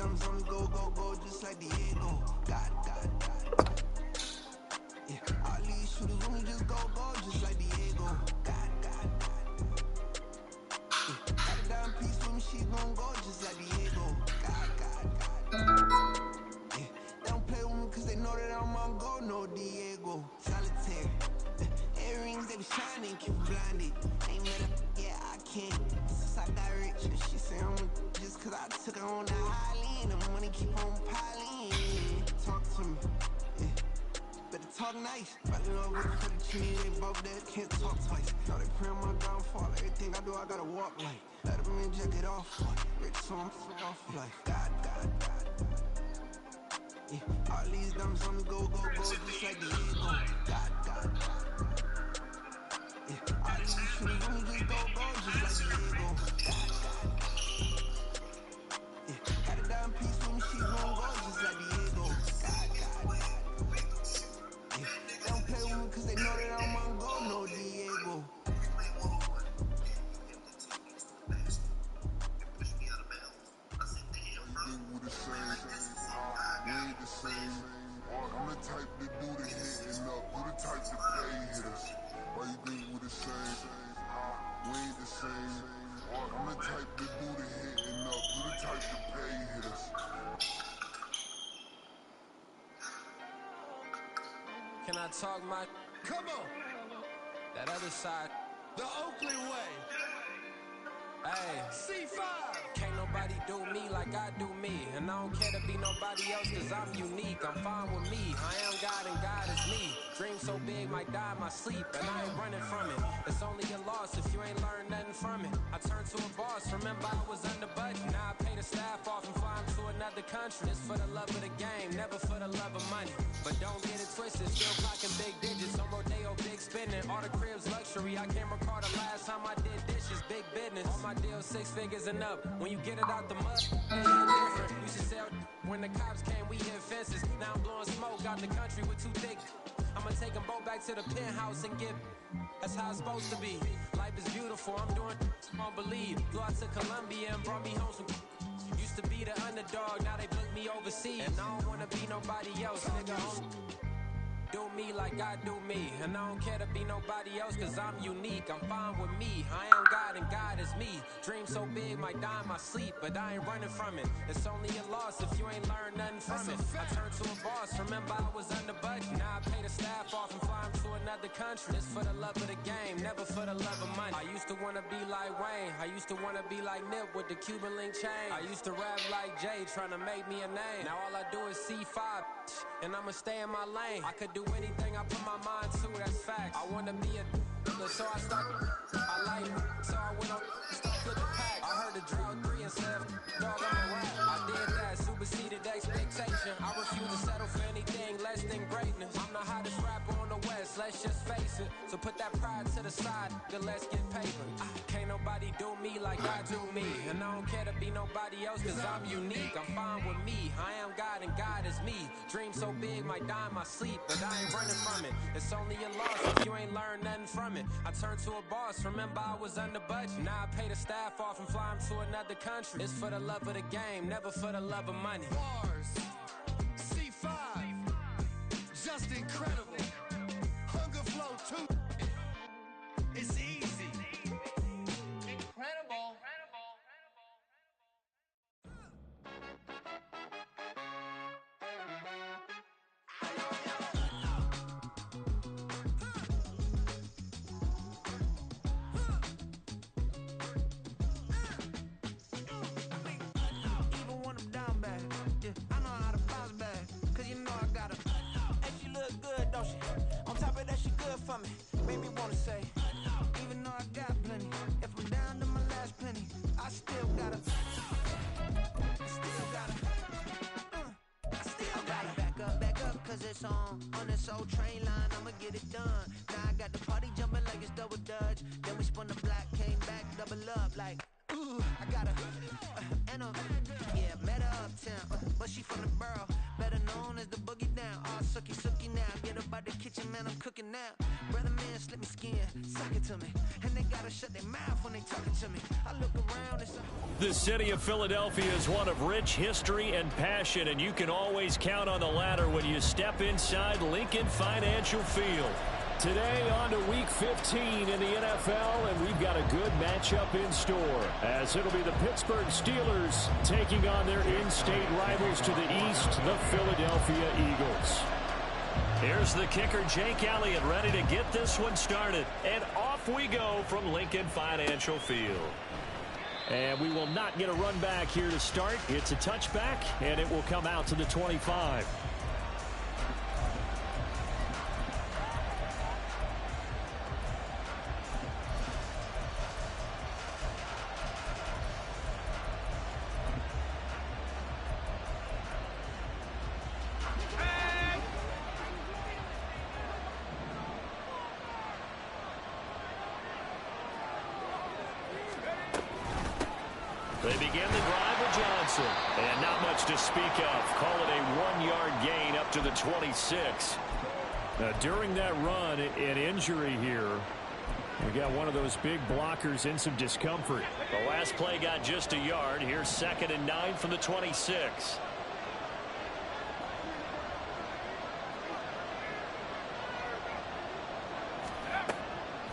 diamonds on me go, go, go, just like Diego. God. Yeah, all these shooters on me just go, go, just like Diego. God. Yeah, got a dime piece with me, she gon' go, just like Diego. God. Yeah, they don't play with me cause they know that I'm on go, no Diego. Solitaire. Earrings, they be shining, keep blinded. Ain't met up, yeah, I can't. Since I got rich, and she say I'm just cause I took her on the Highland. The money keep on piling. Talk to me, yeah. Better talk nice. Fell in love with for the chin, they both dead, can't talk twice. Now they pray on my downfall, everything I do, I gotta walk like. Let them in, jack it off. Rich, so I'm off like. God. Yeah, all these diamonds on me go, go, go, just like Diego. God. Yeah, all these shooters on me just go, go, just like Diego. God. Yeah, got a dime piece with me, she gon' go, just like Diego. God. Yeah, they don't play with me cause they know that I'm on go, no Diego. The same. I'm the type to do the hitting up, you the type to pay hitters. Why you think we the same? We ain't the same. I'm the type to do the hitting up, you the type to pay hitters. Can I talk my? Come on, That other side. the Oakley way. Hey. C5. Can't nobody do me like I do me. And I don't care to be nobody else cause I'm unique. I'm fine with me. I am God and God is me. Dream so big might die in my sleep. And I ain't running from it. It's only a loss if you ain't learned nothing from it. I turned to a boss. Remember I was under budget. Now I pay the staff off and fly them to another country. It's for the love of the game, never for the love of money. But don't get it twisted. Still clocking big digits. On Rodeo, big spending. All the cribs luxury. I can't recall the last time I did dishes. Big business. All my deals 6 figures and up. When you get it out the mud, they hit different. Used to sell when the cops came, we hit fences. Now I'm blowing smoke out the country with too thick. I'ma take them both back to the penthouse and get. That's how it's supposed to be. Life is beautiful, I'm doing won't believe. Flew out to Colombia and brought me home some. Used to be the underdog, now they book me overseas. And I don't wanna be nobody else, nigga. Do me like I do me. And I don't care to be nobody else cause I'm unique. I'm fine with me. I am God and God is me. Dream so big might die in my sleep, but I ain't running from it. It's only a loss if you ain't learned nothing from it. I turned to a boss, remember I was under budget. Now I pay the staff off and fly them to another country. It's for the love of the game, never for the love of money. I used to wanna be like Wayne. I used to wanna be like Nip with the Cuban link chain. I used to rap like Jay, trying to make me a name. Now all I do is C5, and I'ma stay in my lane. I could do anything I put my mind to, that's fact. I wanna be a so I started. I like so I went on flipping pack. I heard the drought 3 and said, dog, I'm a rap. I did that, superseded expectation. I refuse to settle for anything less than greatness. I'm the hottest rapper on the West, let's just face it. So put that pride to the side, then let's get paper. Can't nobody do me like I do me. And I don't care to be nobody else cause I'm unique. I'm fine with me, I am God and God is me. Dream so big might die in my sleep, but I ain't running from it. It's only a loss if you ain't learned nothing from it. I turned to a boss, remember I was under budget. Now I pay the staff off and fly them to another country. It's for the love of the game, never for the love of money. Bars. C5. Just incredible. Hunger Flow 2. It's easy. Incredible. Even when I'm down bad, yeah, I know how to bounce back. Cause you know I got her. And she look good, don't she? On top of that, she good for me. Made me wanna say, even though I got plenty, if I'm down to my last penny, I still gotta. I still gotta back up, cause it's on this old train line, I'ma get it done. Now I got the party jumping like it's double dutch. Then we spun the block, came back, double up like, ooh, I got her. And yeah, met her uptown, but she from the borough, better known as the boogie down. All sookie now, get up out the kitchen, man, I'm cooking now. Brother man just let me skin, suck it to me. And they gotta shut their mouth when they talking to me. I look around, it's The city of Philadelphia is one of rich history and passion, and you can always count on the latter when you step inside Lincoln Financial Field. Today on to Week 15 in the NFL, and we've got a good matchup in store, as it'll be the Pittsburgh Steelers taking on their in-state rivals to the east, the Philadelphia Eagles. Here's the kicker, Jake Elliott, ready to get this one started. And off we go from Lincoln Financial Field. And we will not get a run back here to start. It's a touchback, and it will come out to the 25. They begin the drive with Johnson. And not much to speak of. Call it a 1-yard gain up to the 26. During that run, an injury here. We got one of those big blockers in some discomfort. The last play got just a yard. Here's 2nd and 9 from the 26.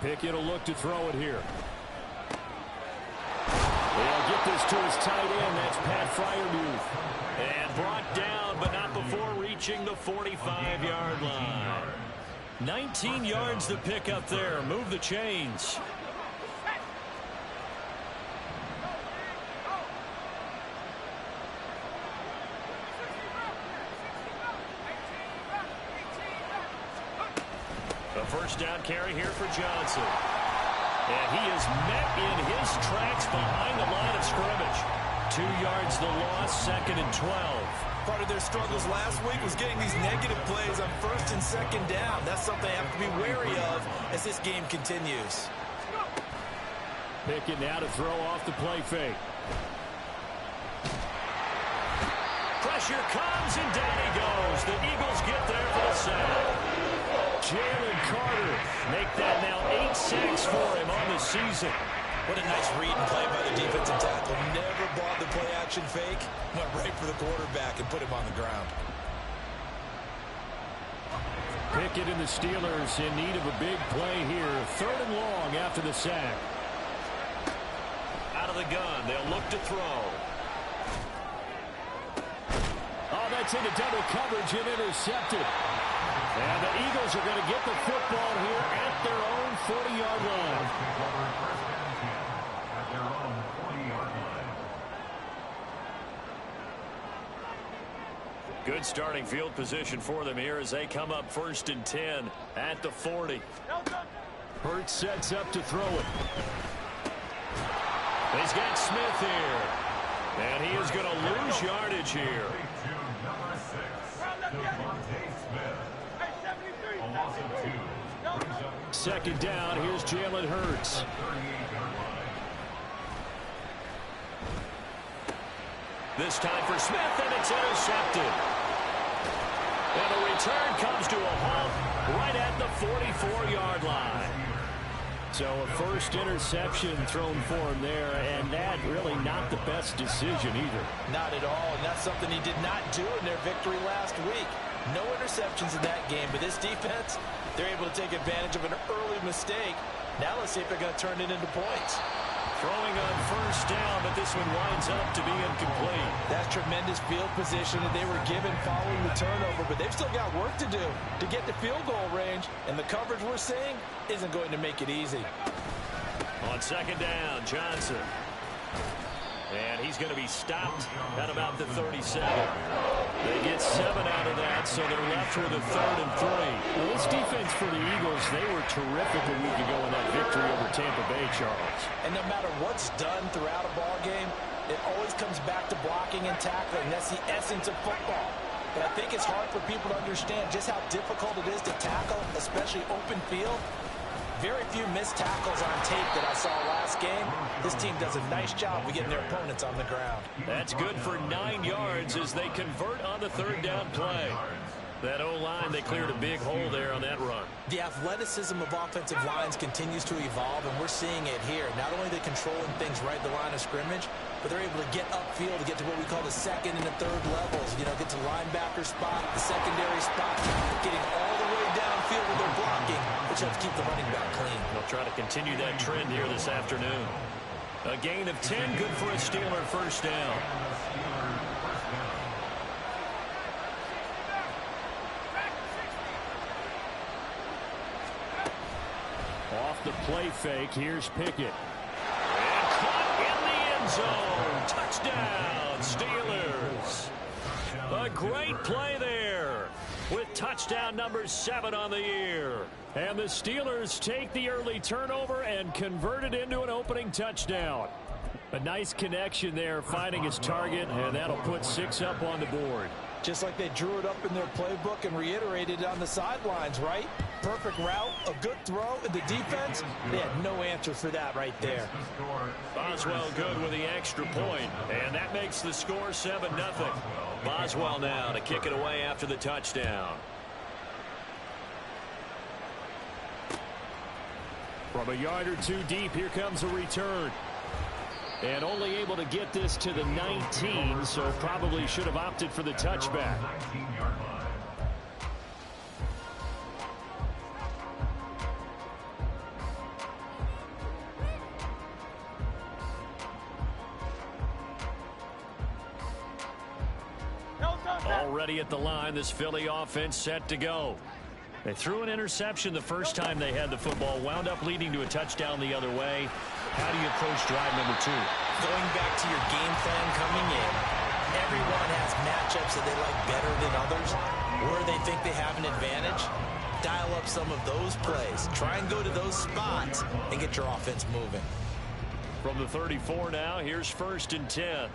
Pickett will look to throw it here. They'll get this to his tight end. That's Pat Freiermuth. And brought down, but not before reaching the 45-yard line. 19 yards to pick up there. Move the chains. A first down carry here for Johnson. And he is met in his tracks behind the line of scrimmage. 2 yards the loss, 2nd and 12. Part of their struggles last week was getting these negative plays on 1st and 2nd down. That's something they have to be wary of as this game continues. Pickett now to throw off the play fake. Pressure comes, and down he goes. The Eagles get there for the sack. Jalen Carter make that now 8 sacks for him on the season. What a nice read and play by the defensive tackle. Never bought the play action fake. Went right for the quarterback and put him on the ground. Pickett and the Steelers in need of a big play here. 3rd and long after the sack. Out of the gun. They'll look to throw. Oh, that's into double coverage and intercepted. And the Eagles are going to get the football here at their own 40-yard line. Good starting field position for them here as they come up 1st and 10 at the 40. Hurts sets up to throw it. He's got Smith here. And he is going to lose yardage here. 2nd down. Here's Jalen Hurts. This time for Smith, and it's intercepted. And the return comes to a halt right at the 44-yard line. So a first interception thrown for him there, and that really not the best decision either. Not at all, and that's something he did not do in their victory last week. No interceptions in that game, but this defense, they're able to take advantage of an early mistake. Now let's see if they're going to turn it into points. Throwing on 1st down, but this one winds up to be incomplete. That's tremendous field position that they were given following the turnover, but they've still got work to do to get to field goal range, and the coverage we're seeing isn't going to make it easy. On 2nd down, Johnson. And he's going to be stopped at about the 37. They get 7 out of that, so they're left with a 3rd and 3. Well, this defense for the Eagles, they were terrific a week ago in that victory over Tampa Bay, Charles. And no matter what's done throughout a ball game, it always comes back to blocking and tackling. That's the essence of football. But I think it's hard for people to understand just how difficult it is to tackle, especially open field. Very few missed tackles on tape that I saw last game. This team does a nice job of getting their opponents on the ground. That's good for 9 yards as they convert on the 3rd down play. That O-line, they cleared a big hole there on that run. The athleticism of offensive lines continues to evolve, and we're seeing it here. Not only are they controlling things right at the line of scrimmage, but they're able to get upfield to get to what we call the second and the third levels. You know, get to linebacker spot, the secondary spot, getting all the way downfield with their blocking, which helps keep the running back clean. They'll try to continue that trend here this afternoon. A gain of 10, good for a Steeler first down. Off the play fake, here's Pickett. And caught in the end zone. Touchdown, Steelers. A great play there with touchdown number 7 on the year. And the Steelers take the early turnover and convert it into an opening touchdown. A nice connection there, finding his target, and that'll put 6 up on the board. Just like they drew it up in their playbook and reiterated it on the sidelines, right? Perfect route, a good throw, and the defense, they had no answer for that right there. Boswell good with the extra point, and that makes the score 7-0. Boswell now to kick it away after the touchdown. From a yard or two deep, here comes a return. And only able to get this to the 19, so probably should have opted for the touchback. Already at the line, this Philly offense set to go. They threw an interception the first time they had the football, wound up leading to a touchdown the other way. How do you approach drive number 2? Going back to your game plan coming in, everyone has matchups that they like better than others, where they think they have an advantage. Dial up some of those plays. Try and go to those spots and get your offense moving. From the 34 now, here's 1st and 10.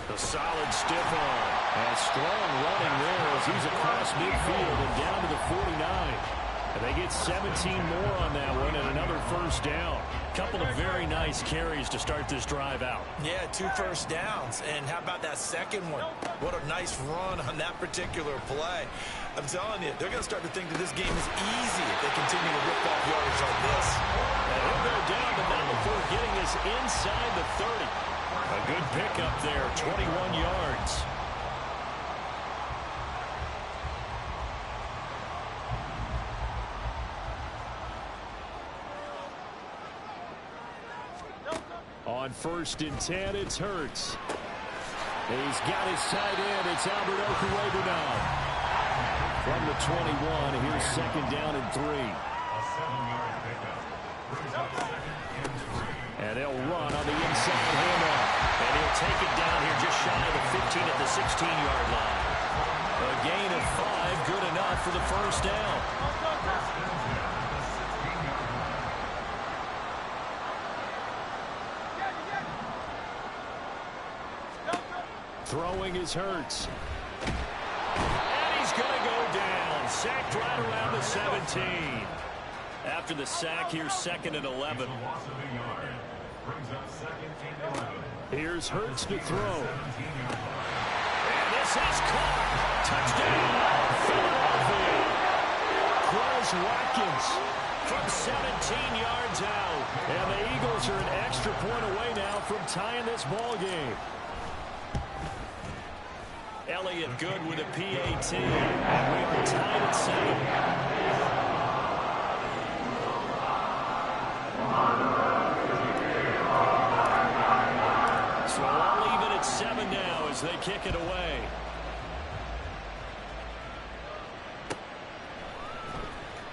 A solid stiff arm. And strong running there as he's across midfield and down to the 49. And they get 17 more on that one and another first down. Couple of very nice carries to start this drive out. Yeah, 2 first downs. And how about that second one? What a nice run on that particular play. I'm telling you, they're going to start to think that this game is easy if they continue to rip off yardage like this. And he'll go down, but not before getting this inside the 30. A good pickup there, 21 yards. On 1st and 10, it's Hurts. He's got his tight end. It's Albert Okuwebe now. From the 21, here's 2nd down and 3. And they'll run on the inside handoff. And he'll take it down here just shy of the 15 at the 16-yard line. A gain of 5, good enough for the first down. Throwing is Hurts. And he's going to go down. Sacked right around the 17. After the sack, here's 2nd and 11. Here's Hurts to throw. And this is caught. Touchdown, Philadelphia. Quez Watkins from 17 yards out. And the Eagles are an extra point away now from tying this ball game. Elliott good with a PAT. And we are tied at 7. So all even at 7 now as they kick it away.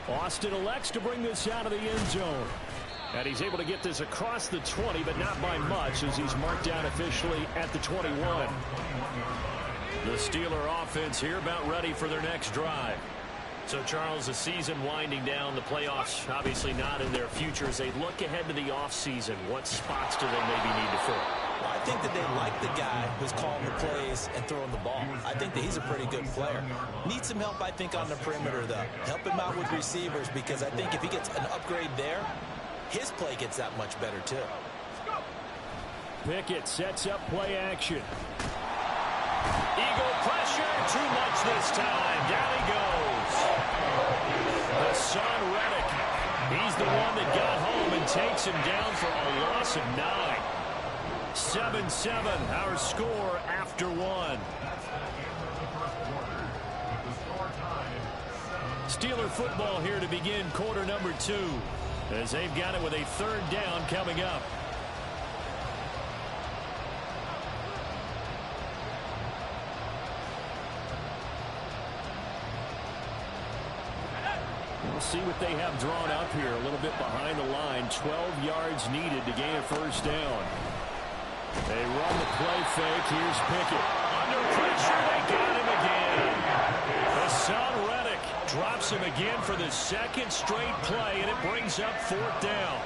Austin elects to bring this out of the end zone. And he's able to get this across the 20, but not by much as he's marked down officially at the 21. The Steeler offense here about ready for their next drive. So, Charles, the season winding down, the playoffs obviously not in their future. As they look ahead to the offseason, what spots do they maybe need to fill? Well, I think that they like the guy who's calling the plays and throwing the ball. I think that he's a pretty good player. Needs some help, I think, on the perimeter, though. Help him out with receivers because I think if he gets an upgrade there, his play gets that much better, too. Pickett sets up play action. Eagle pressure, too much this time. Down he goes. Hassan Reddick, he's the one that got home and takes him down for a loss of 9. 7-7, our score after 1. Steeler football here to begin quarter number 2, as they've got it with a 3rd down coming up. We'll see what they have drawn up here. A little bit behind the line. 12 yards needed to gain a 1st down. They run the play fake. Here's Pickett. Under pressure, they got him again. Hassan Reddick drops him again for the 2nd straight play, and it brings up 4th down.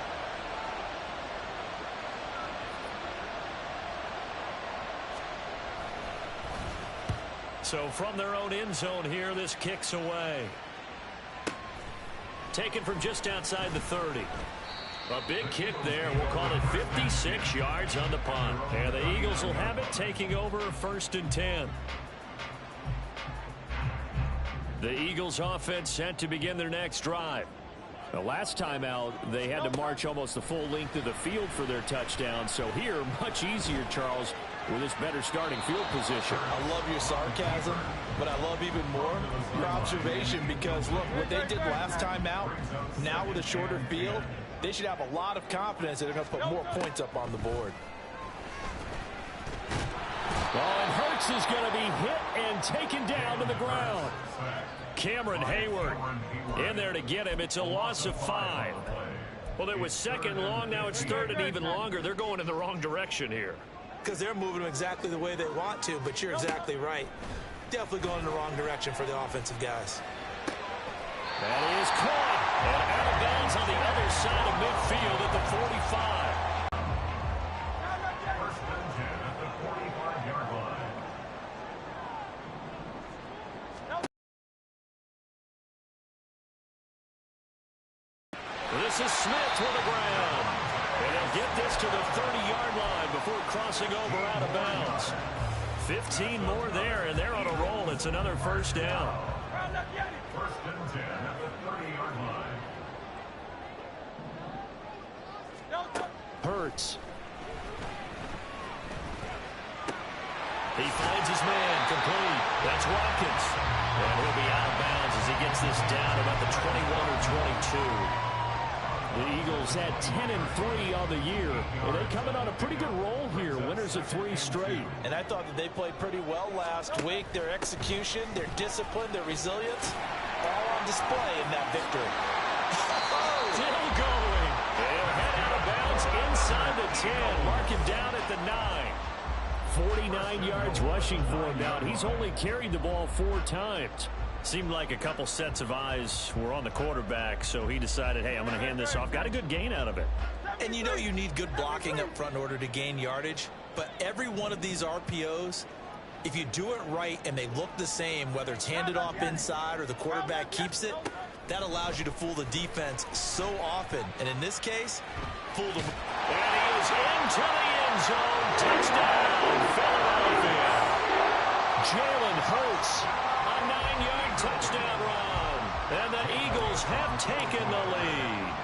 So from their own end zone here, this kicks away. Taken from just outside the 30. A big kick there. We'll call it 56 yards on the punt. And the Eagles will have it, taking over 1st and 10. The Eagles offense set to begin their next drive. The last time out, they had to march almost the full length of the field for their touchdown. So here, much easier, Charles, with this better starting field position. I love your sarcasm, but I love even more your observation, because, look, what they did last time out, now with a shorter field, they should have a lot of confidence that they're going to put more points up on the board. Well, and Hurts is going to be hit and taken down to the ground. Cameron Hayward in there to get him. It's a loss of 5. Well, it was 2nd long. Now it's 3rd and even longer. They're going in the wrong direction here. Because they're moving them exactly the way they want to, but you're exactly right. Definitely going in the wrong direction for the offensive guys. That is caught. And out of bounds on the other side of midfield at the 45. First and 10 at the 45-yard line. This is Smith to the ground. And they'll get this to the 30-yard line before crossing over out of bounds. 15 more there, and they're on a roll. It's another 1st down. First and 10 at the 30-yard line. Hurts. He finds his man, complete. That's Watkins. And he'll be out of bounds as he gets this down about the 21 or 22. The Eagles had 10-3 on the year, and they coming on a pretty good roll here, winners of 3 straight. And I thought that they played pretty well last week. Their execution, their discipline, their resilience, all on display in that victory. Still going. They'll head out of bounds inside the 10, mark him down at the 9. 49 yards rushing for him now. He's only carried the ball 4 times. Seemed like a couple sets of eyes were on the quarterback, so he decided, hey, I'm going to hand this off. Got a good gain out of it. And you know you need good blocking up front in order to gain yardage, but every one of these RPOs, if you do it right and they look the same, whether it's handed off inside or the quarterback keeps it, that allows you to fool the defense so often. And in this case, fooled them. And he is into the end zone. Touchdown, Philadelphia. Jalen Hurts. 9-yard touchdown run. And the Eagles have taken the lead.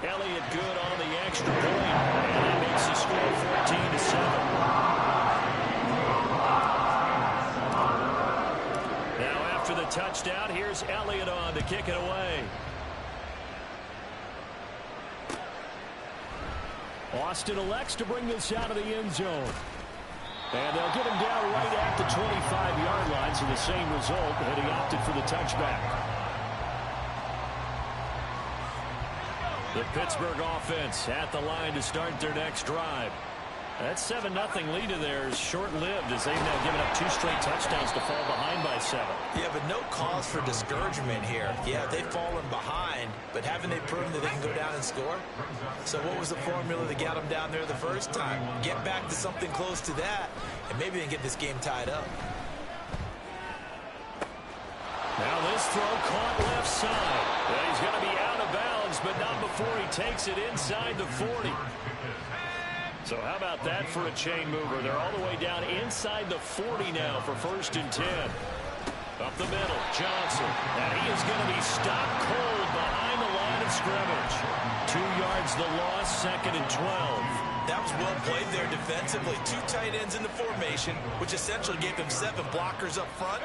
Elliott good on the extra point. And he makes the score 14-7. Now after the touchdown, here's Elliott on to kick it away. Austin elects to bring this out of the end zone. And they'll get him down right at the 25-yard line, so the same result, and he opted for the touchback. The Pittsburgh offense at the line to start their next drive. That 7-0 lead of theirs short-lived as they've now given up 2 straight touchdowns to fall behind by 7. Yeah, but no cause for discouragement here. Yeah, they've fallen behind, but haven't they proven that they can go down and score? So what was the formula that got them down there the first time? Get back to something close to that, and maybe they can get this game tied up. Now this throw caught left side. And he's going to be out of bounds but not before he takes it inside the 40. So how about that for a chain mover? They're all the way down inside the 40 now for 1st and 10. Up the middle, Johnson. And he is going to be stopped cold behind the line of scrimmage. 2 yards the loss, 2nd and 12. That was well played there defensively. 2 tight ends in the formation, which essentially gave them 7 blockers up front.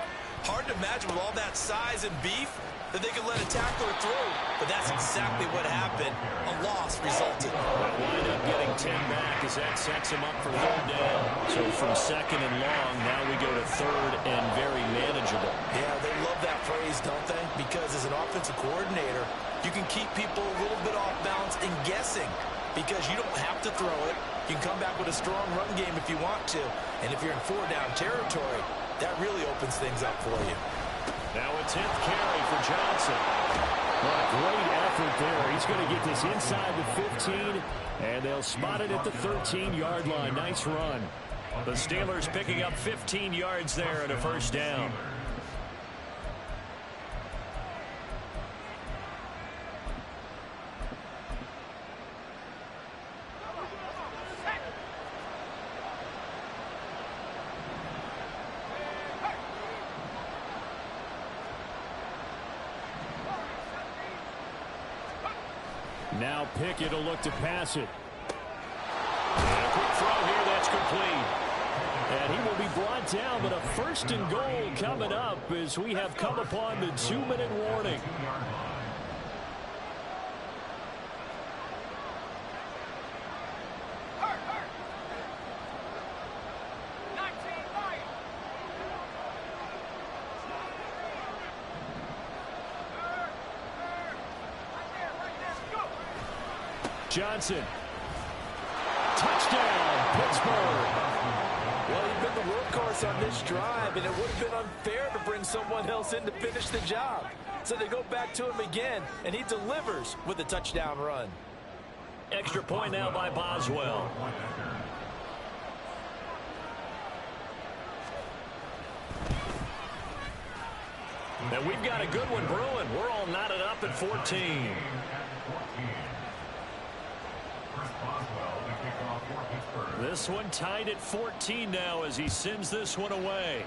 Hard to imagine with all that size and beef that they could let a tackler through. But that's exactly what happened. A loss resulted. They'll wind up getting 10 back as that sets him up for 3rd down. So from 2nd and long, now we go to 3rd and very manageable. Yeah, they love that phrase, don't they? Because as an offensive coordinator, you can keep people a little bit off balance and guessing because you don't have to throw it. You can come back with a strong run game if you want to. And if you're in 4-down territory, that really opens things up for you. Now a 10th carry for Johnson. What a great effort there. He's going to get this inside the 15, and they'll spot it at the 13-yard line. Nice run. The Steelers picking up 15 yards there and a 1st down. Now Pickett will look to pass it. And a quick throw here, that's complete. And he will be brought down, but a 1st and goal coming up as we have come upon the 2-minute warning. Johnson. Touchdown, Pittsburgh. Well, he's been the workhorse on this drive, and it would have been unfair to bring someone else in to finish the job. So they go back to him again, and he delivers with a touchdown run. Extra point now by Boswell. And we've got a good one brewing. We're all knotted up at 14. This one tied at 14 now as he sends this one away.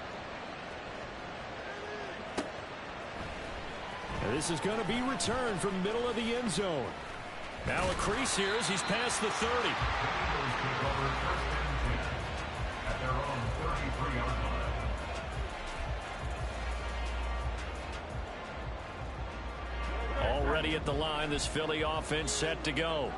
And this is going to be returned from the middle of the end zone. Now a crease here as he's past the 30. Already at the line, this Philly offense set to go.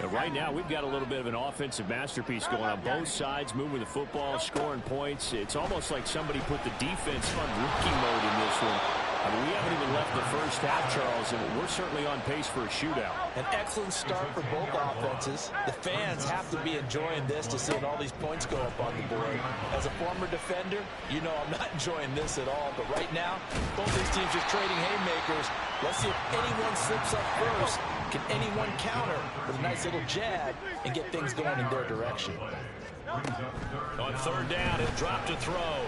And right now, we've got a little bit of an offensive masterpiece going on both sides, moving the football, scoring points. It's almost like somebody put the defense on rookie mode in this one. I mean, we haven't even left the first half, Charles, and we're certainly on pace for a shootout. An excellent start for both offenses. The fans have to be enjoying this to seeing all these points go up on the board. As a former defender, you know I'm not enjoying this at all. But right now, both these teams just trading haymakers. Let's see if anyone slips up first. Can anyone counter with a nice little jab and get things going in their direction? On 3rd down, he'll drop to throw.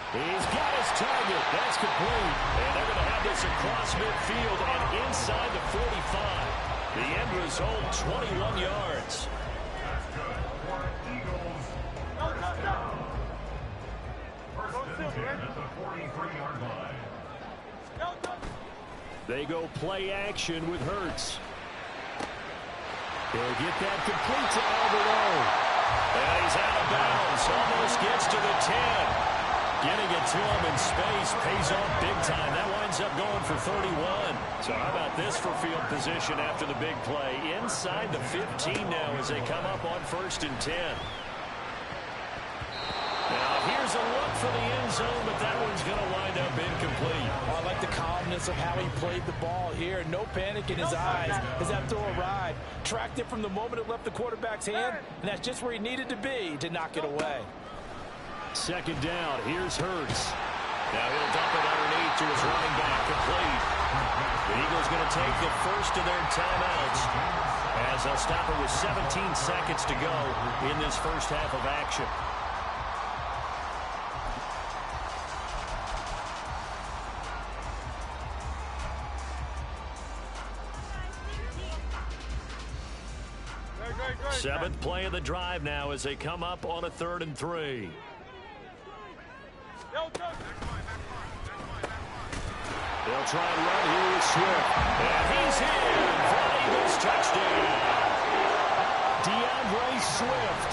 He's got his target. That's complete. And they're going to have this across midfield and inside the 45. The end result, 21 yards. They go play action with Hurts. He'll get that complete to Alberto. And he's out of bounds. Almost gets to the 10. Getting it to him in space pays off big time. That winds up going for 31. So how about this for field position after the big play? Inside the 15 now as they come up on 1st and 10. Now here's a look for the end zone, but that one's going to wind up incomplete. I like the calmness of how he played the ball here. No panic in his eyes as that throw arrived. Tracked it from the moment it left the quarterback's hand, and that's just where he needed to be to knock it away. 2nd down, here's Hurts. Now he'll dump it underneath to his running back, complete. The Eagles going to take the first of their timeouts as they'll stop it with 17 seconds to go in this first half of action. Seventh play of the drive now as they come up on a 3rd and 3. They'll try and run here with Swift. And he's in for an Eagles touchdown. DeAndre Swift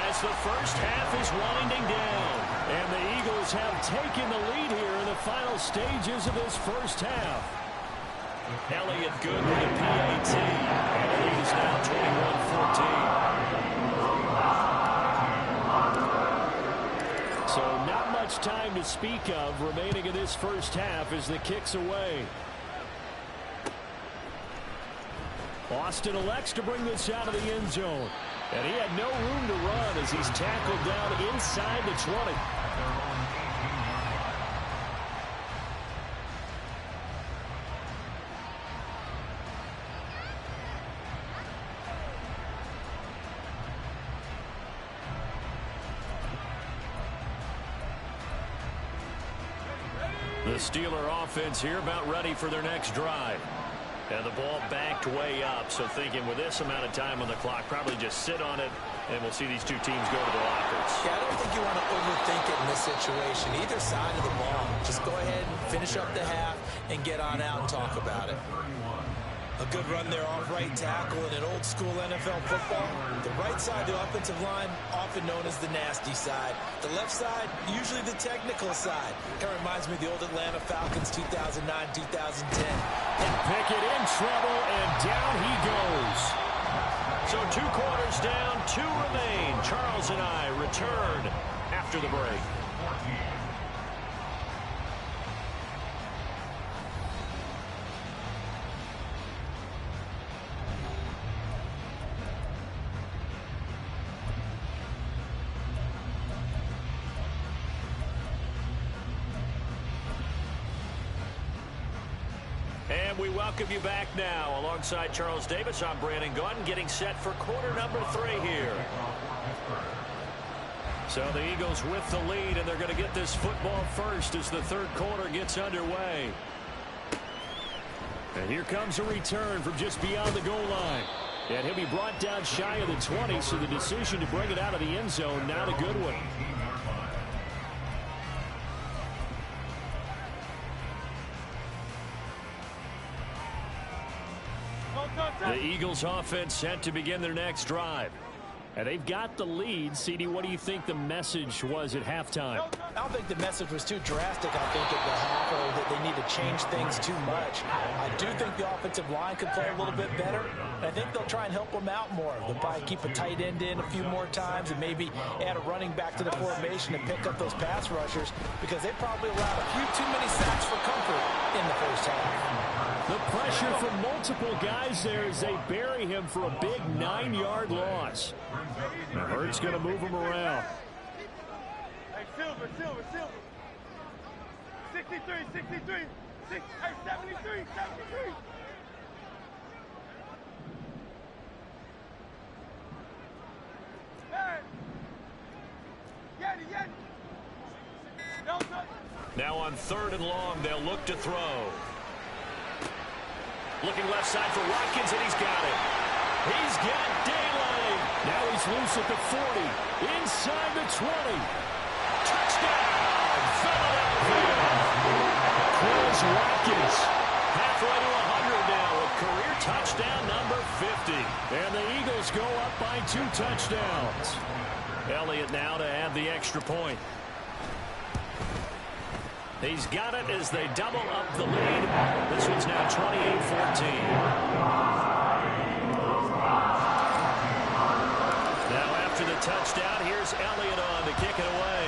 as the first half is winding down. And the Eagles have taken the lead here in the final stages of this first half. Elliott good with a PAT. And the lead is now 21-14. So not much time to speak of remaining in this first half as the kick's away. Austin elects to bring this out of the end zone. And he had no room to run as he's tackled down inside the 20. The Steeler offense here about ready for their next drive. And the ball backed way up, so thinking with this amount of time on the clock, probably just sit on it, and we'll see these two teams go to the lockers. Yeah, I don't think you want to overthink it in this situation. Either side of the ball, just go ahead and finish up the half and get on out and talk about it. A good run there off right tackle in an old-school NFL football. The right side, the offensive line, often known as the nasty side. The left side, usually the technical side. Kind of reminds me of the old Atlanta Falcons 2009-2010. And Pickett in trouble, and down he goes. So 2 quarters down, 2 remain. Charles and I return after the break. And we welcome you back now. Alongside Charles Davis, I'm Brandon Gunn, getting set for quarter number 3 here. So the Eagles with the lead, and they're going to get this football first as the 3rd quarter gets underway. And here comes a return from just beyond the goal line. And he'll be brought down shy of the 20, so the decision to bring it out of the end zone, not a good one. The Eagles offense set to begin their next drive. And they've got the lead. CD, what do you think the message was at halftime? I don't think the message was too drastic, I think, at the half, or that they need to change things too much. I do think the offensive line could play a little bit better, and I think they'll try and help them out more. They'll probably keep a tight end in a few more times and maybe add a running back to the formation and pick up those pass rushers, because they probably allowed a few too many sacks for comfort in the first half. The pressure from multiple guys there as they bury him for a big 9-yard loss. Now Hurts going to move him around. Hey, Silver. 63. 73. Hey. Yeti. Now on 3rd and long, they'll look to throw. Looking left side for Watkins, and he's got it. He's got daylight. Now he's loose at the 40. Inside the 20. Touchdown, Philadelphia. Chris Watkins. Halfway to 100 now with career touchdown number 50. And the Eagles go up by 2 touchdowns. Elliott now to add the extra point. He's got it as they double up the lead. This one's now 28-14. Now after the touchdown, here's Elliott on to kick it away.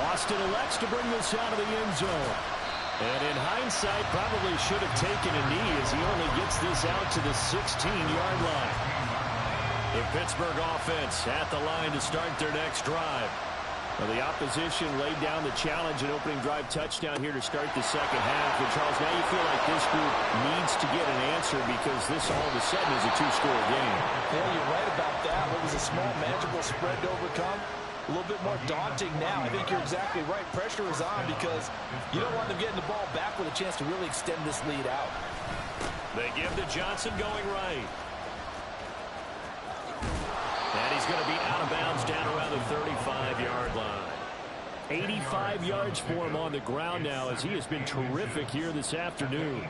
Austin elects to bring this out of the end zone. And in hindsight, probably should have taken a knee as he only gets this out to the 16-yard line. The Pittsburgh offense at the line to start their next drive. Well, the opposition laid down the challenge and opening drive touchdown here to start the second half. And Charles, now you feel like this group needs to get an answer because this all of a sudden is a 2-score game. Yeah, you're right about that. What was a small, manageable spread to overcome? A little bit more daunting now. I think you're exactly right. Pressure is on because you don't want them getting the ball back with a chance to really extend this lead out. They give to Johnson going right. And he's going to be out of bounds down around the 35-yard line. 85 yards for him on the ground now as he has been terrific here this afternoon.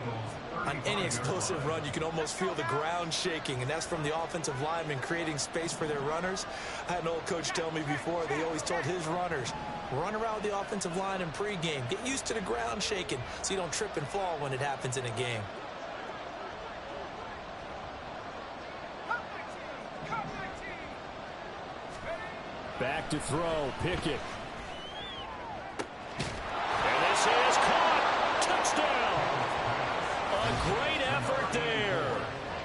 On any explosive run, you can almost feel the ground shaking, and that's from the offensive linemen creating space for their runners. I had an old coach tell me before, they always told his runners, run around the offensive line in pregame. Get used to the ground shaking so you don't trip and fall when it happens in a game. Back to throw, Pickett. And this is caught. Touchdown. A great effort there.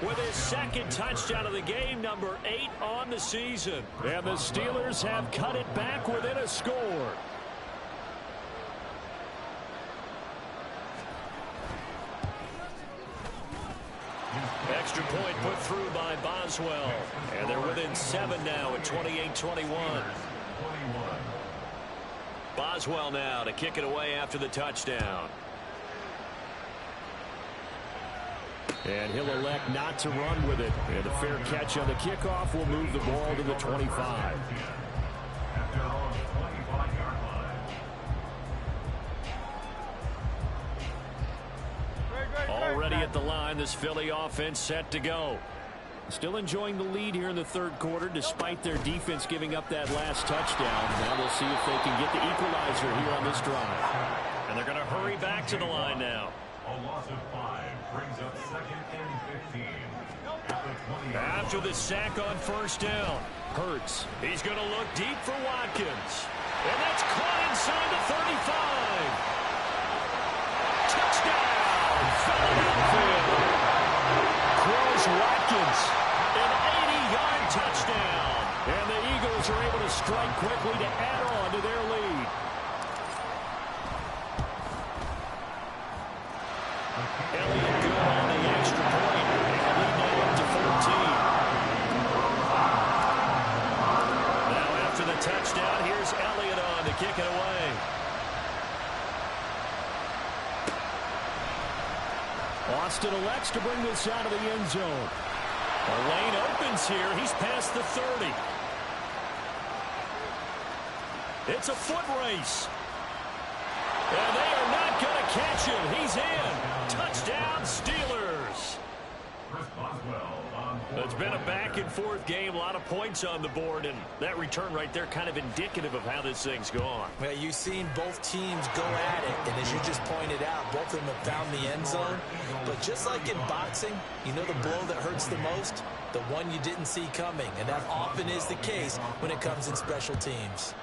With his second touchdown of the game, number 8 on the season. And the Steelers have cut it back within a score. Extra point put through by Boswell. And they're within 7 now at 28-21. Boswell now to kick it away after the touchdown. And he'll elect not to run with it. And a fair catch on the kickoff will move the ball to the 25. Already at the line, this Philly offense set to go. Still enjoying the lead here in the third quarter despite their defense giving up that last touchdown. Now we'll see if they can get the equalizer here on this drive. And they're going to hurry back to the line now. A loss of 5 brings up 2nd and 15. After the sack on first down, Hurts. He's going to look deep for Watkins. And that's caught inside the 35. Touchdown, Philadelphia. Throws Watkins. An 80-yard touchdown. And the Eagles are able to strike quickly to add on to their lead. Elliott good on the extra point. And the lead now up to 14. Now after the touchdown, here's Elliott on to kick it away. Austin elects to bring this out of the end zone. A lane opens here. He's past the 30. It's a foot race. And they are not going to catch him. He's in. Touchdown, Steelers. It's been a back-and-forth game. A lot of points on the board. And that return right there kind of indicative of how this thing's gone. Well, you've seen both teams go at it. And as you just pointed out, both of them have found the end zone. But just like in boxing, you know the blow that hurts the most? The one you didn't see coming. And that often is the case when it comes in special teams.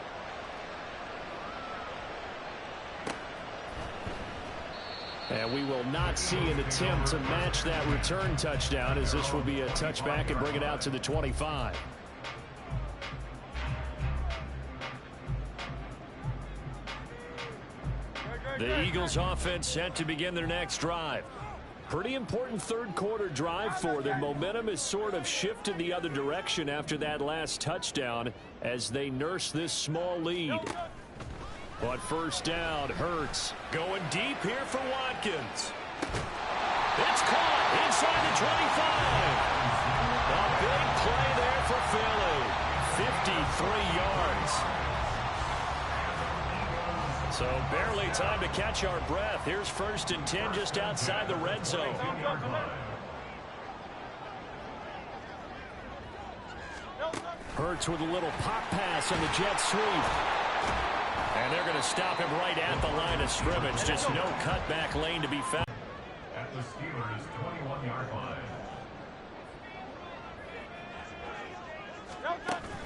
And we will not see an attempt to match that return touchdown, as this will be a touchback and bring it out to the 25. The Eagles offense set to begin their next drive. Pretty important third quarter drive for them. Momentum has sort of shifted the other direction after that last touchdown as they nurse this small lead. But first down, Hurts going deep here for Watkins. It's caught inside the 25. A big play there for Philly. 53 yards. So barely time to catch our breath. Here's 1st and 10 just outside the red zone. Hurts with a little pop pass on the jet sweep. And they're going to stop him right at the line of scrimmage. Just no cutback lane to be found. At the Steelers' 21-yard line.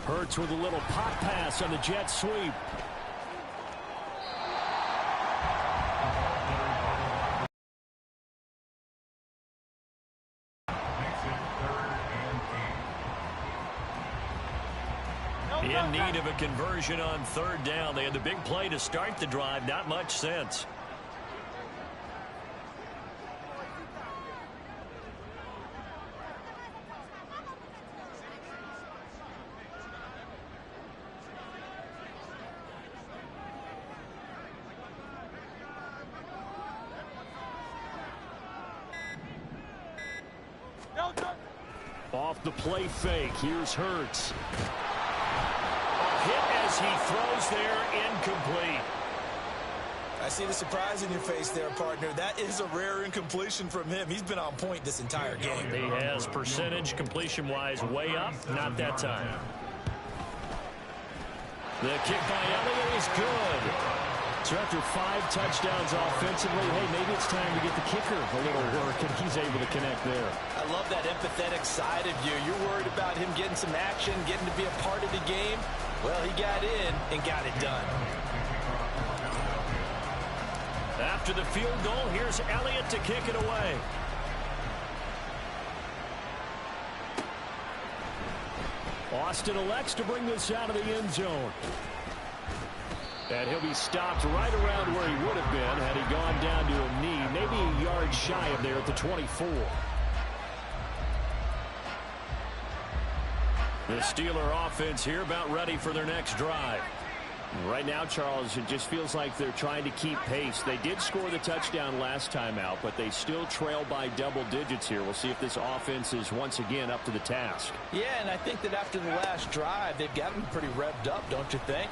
Hurts with a little pop pass on the jet sweep. In need of a conversion on third down. They had the big play to start the drive. Not much sense. Off the play fake, here's Hurts. A hit as he throws there, incomplete. I see the surprise in your face there, partner. That is a rare incompletion from him. He's been on point this entire game. He has percentage completion-wise way up, not that time. The kick by Elliott is good. So after 5 touchdowns offensively, hey, maybe it's time to get the kicker a little work, and he's able to connect there. I love that empathetic side of you. You're worried about him getting some action, getting to be a part of the game. Well, he got in and got it done. After the field goal, here's Elliott to kick it away. Austin elects to bring this out of the end zone. And he'll be stopped right around where he would have been had he gone down to a knee, maybe a yard shy of there at the 24. The Steeler offense here about ready for their next drive. Right now, Charles, it just feels like they're trying to keep pace. They did score the touchdown last time out, but they still trail by double digits here. We'll see if this offense is once again up to the task. Yeah, and I think that after the last drive, they've got them pretty revved up, don't you think?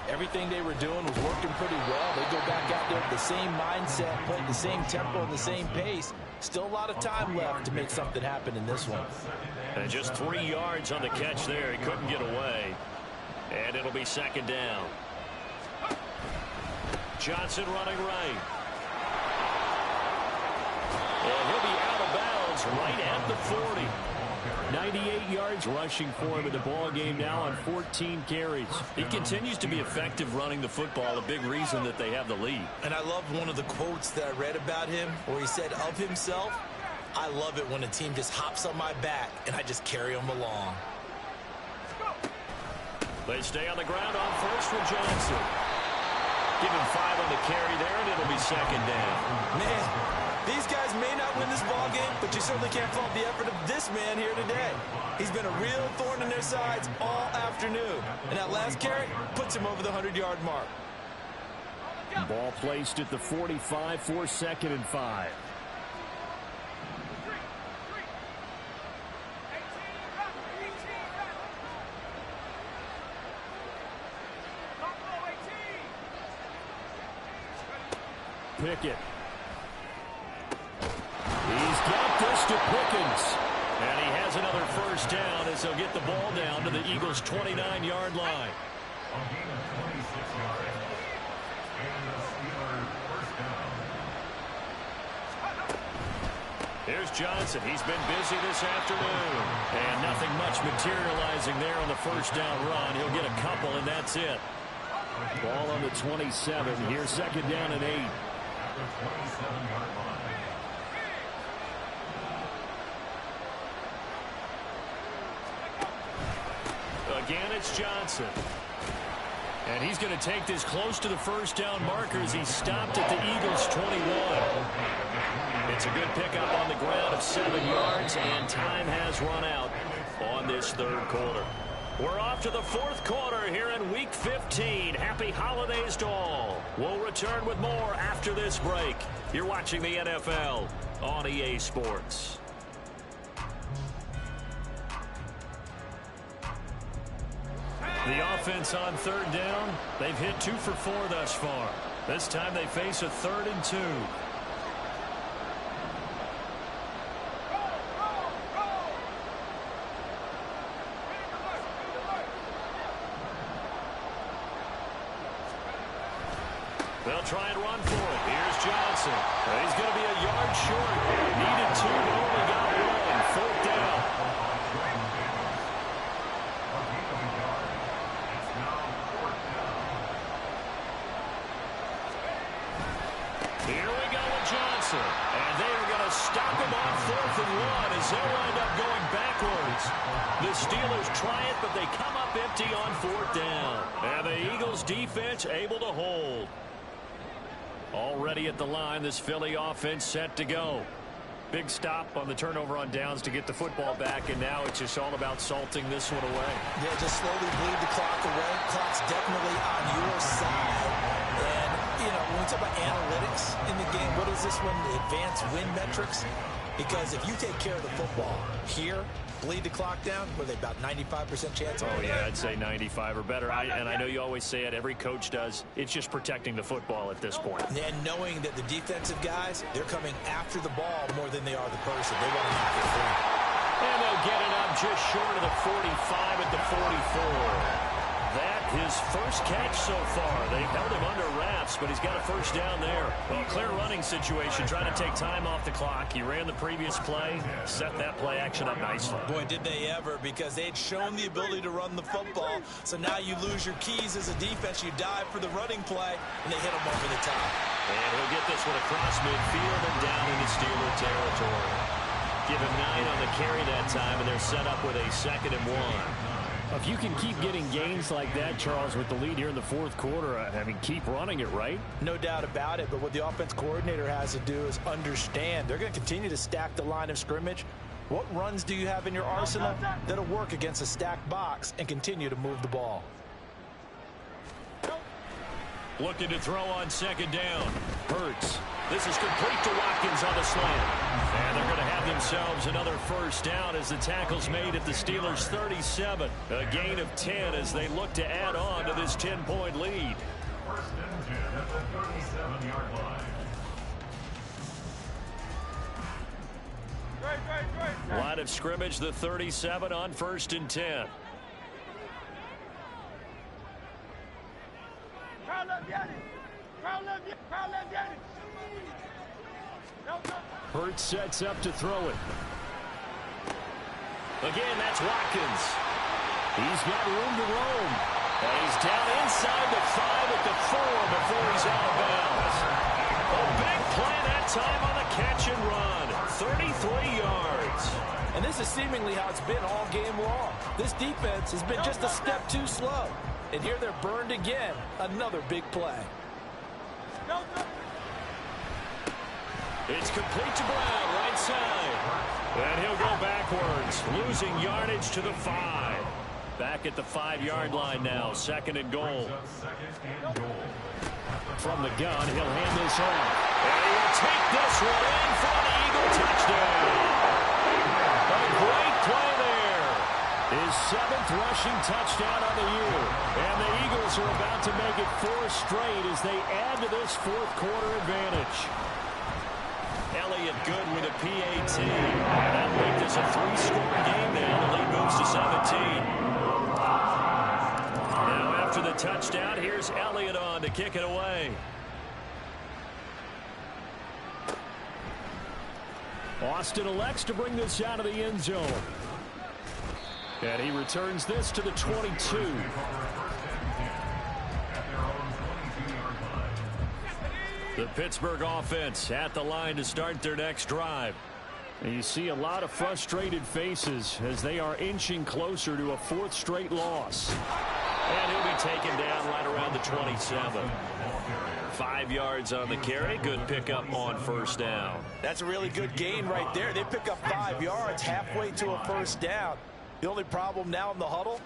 Everything they were doing was working pretty well. They go back out there with the same mindset, playing the same tempo and the same pace. Still a lot of time left to make something happen in this one. And just 3 yards on the catch there. He couldn't get away. And it'll be second down. Johnson running right. And he'll be out of bounds right at the 40. 98 yards rushing for him in the ball game now on 14 carries. He continues to be effective running the football, a big reason that they have the lead. And I love one of the quotes that I read about him where he said of himself, "I love it when a team just hops on my back and I just carry them along." They stay on the ground on first with Johnson. Give him 5 on the carry there, and it'll be second down. Man, these guys may not win this ball game, but you certainly can't fault the effort of this man here today. He's been a real thorn in their sides all afternoon. And that last carry puts him over the 100-yard mark. Ball placed at the 45 for second and 5. Pickett. He's got this to Pickens. And he has another first down as he'll get the ball down to the Eagles' 29-yard line. Here's Johnson. He's been busy this afternoon. And nothing much materializing there on the first down run. He'll get a couple, and that's it. Ball on the 27. Here's second down and 8. Again, it's Johnson. And he's going to take this close to the first down marker as he's stopped at the Eagles' 21. It's a good pickup on the ground of 7 yards, and time has run out on this third quarter. We're off to the fourth quarter here in Week 15. Happy holidays to all. We'll return with more after this break. You're watching the NFL on EA Sports. The offense on third down, they've hit 2 for 4 thus far. This time they face a 3rd and 2. They'll try and run for it. Here's Johnson. He's going to be a yard short. Needed 2, but only got 1. Fourth down. Here we go with Johnson. And they are going to stop him on 4th and 1 as they'll wind up going backwards. The Steelers try it, but they come up empty on 4th down. And the Eagles defense able to hold. Already at the line, this Philly offense set to go. Big stop on the turnover on downs to get the football back, and now it's just all about salting this one away. Yeah, just slowly bleed the clock away. Clock's definitely on your side. And, you know, when we talk about analytics in the game, what is this one? The advanced win metrics? Because if you take care of the football here, bleed the clock down, were they about 95% chance? Oh, yeah, I'd say 95 or better. And I know you always say it, every coach does. It's just protecting the football at this point. And knowing that the defensive guys, they're coming after the ball more than they are the person. They want to knock it free. And they'll get it up just short of the 45 at the 44. That his first catch so far. They've held him under wraps, but he's got a first down there. Well, clear running situation, trying to take time off the clock. He ran the previous play, set that play action up nicely. Boy, did they ever, because they'd shown the ability to run the football. So now you lose your keys as a defense. You dive for the running play, and they hit him over the top. And he'll get this one across midfield and down into Steeler territory. Give him 9 on the carry that time, and they're set up with a 2nd and 1. If you can keep getting gains like that, Charles, with the lead here in the fourth quarter, I mean, keep running it, right? No doubt about it, but what the offense coordinator has to do is understand they're going to continue to stack the line of scrimmage. What runs do you have in your arsenal that'll work against a stacked box and continue to move the ball? Looking to throw on 2nd down. Hurts. This is complete to Watkins on the slant. And they're going to have themselves another first down as the tackle's made at the Steelers' 37. A gain of 10 as they look to add on to this 10-point lead. 1st and 10 at the 37-yard line. Line of scrimmage, the 37 on 1st and 10. Hurts sets up to throw it. Again, that's Watkins. He's got room to roam. And he's down inside the 5 at the 4 before he's out of bounds. A big play that time on the catch and run. 33 yards. And this is seemingly how it's been all game long. This defense has been just a step too slow. And here they're burned again. Another big play. It's complete to Brown, right side. And he'll go backwards, losing yardage to the 5. Back at the 5-yard line now, 2nd and goal. From the gun, he'll hand this off. And he will take this one in for an Eagle touchdown. A great play there. His 7th rushing touchdown on the year. And the Eagles are about to make it 4 straight as they add to this fourth quarter advantage. Elliott good with a PAT. That'll make this a 3-score game now. The lead moves to 17. Now after the touchdown, here's Elliott on to kick it away. Austin elects to bring this out of the end zone. And he returns this to the 22. The Pittsburgh offense at the line to start their next drive. And you see a lot of frustrated faces as they are inching closer to a 4th straight loss. And he'll be taken down right around the 27. 5 yards on the carry. Good pickup on 1st down. That's a really good gain right there. They pick up 5 yards halfway to a 1st down. The only problem now in the huddle,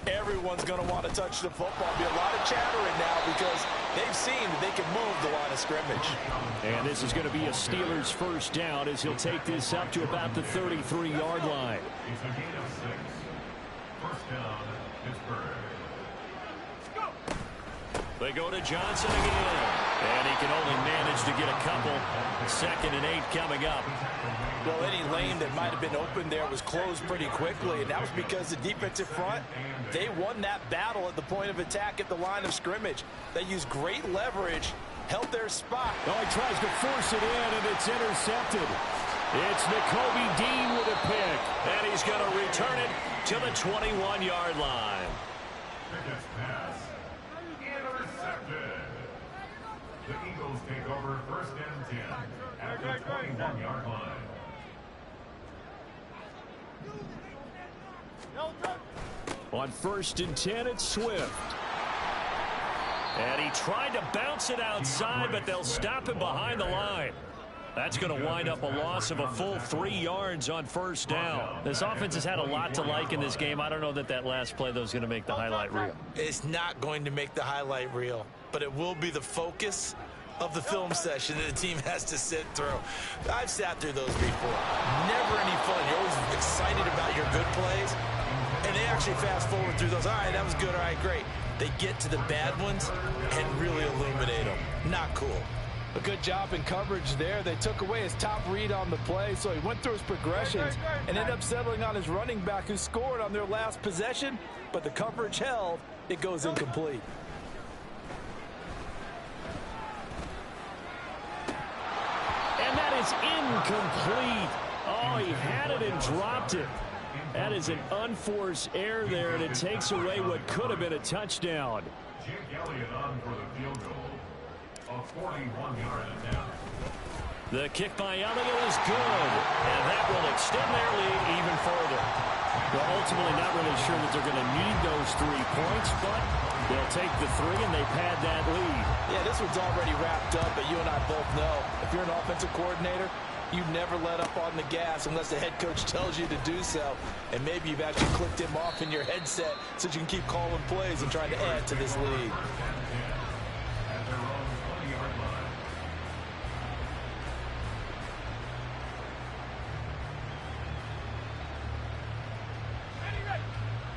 everyone's going to want to touch the football. Be a lot of chattering now because they've seen that they can move the line of scrimmage. And this is going to be a Steelers 1st down as he'll take this up to about the 33-yard line. It's a gain of 6. 1st down, Pittsburgh. They go to Johnson again. And he can only manage to get a couple. 2nd and 8 coming up. Well, any lane that might have been open there was closed pretty quickly, and that was because the defensive front, they won that battle at the point of attack at the line of scrimmage. They used great leverage, held their spot. Oh, he tries to force it in, and it's intercepted. It's Nakobe Dean with a pick. And he's going to return it to the 21-yard line. Pickett's pass. Intercepted. The Eagles take over 1st and 10 at the 21-yard line. On 1st and 10, it's Swift. And he tried to bounce it outside, but they'll stop him behind the line. That's going to wind up a loss of a full 3 yards on 1st down. This offense has had a lot to like in this game. I don't know that last play, though, is going to make the highlight reel. It's not going to make the highlight reel, but it will be the focus of the film session that the team has to sit through. I've sat through those before. Never any fun. You're always excited about your good plays, and they actually fast forward through those. All right, that was good. All right, great. They get to the bad ones and really illuminate them. Not cool. A good job in coverage there. They took away his top read on the play, so he went through his progressions and ended up settling on his running back who scored on their last possession, but the coverage held. It goes incomplete. And that is incomplete. Oh, he had it and dropped it. That is an unforced error there, and it takes away what could have been a touchdown. Jake Elliott on for the field goal. A 41-yard attempt. The kick by Elliott is good, and that will extend their lead even further. Well, ultimately not really sure that they're going to need those 3 points, but they'll take the 3 and they pad that lead. Yeah, this one's already wrapped up, but you and I both know if you're an offensive coordinator, you never let up on the gas unless the head coach tells you to do so. And maybe you've actually clicked him off in your headset so you can keep calling plays and trying to add to this lead.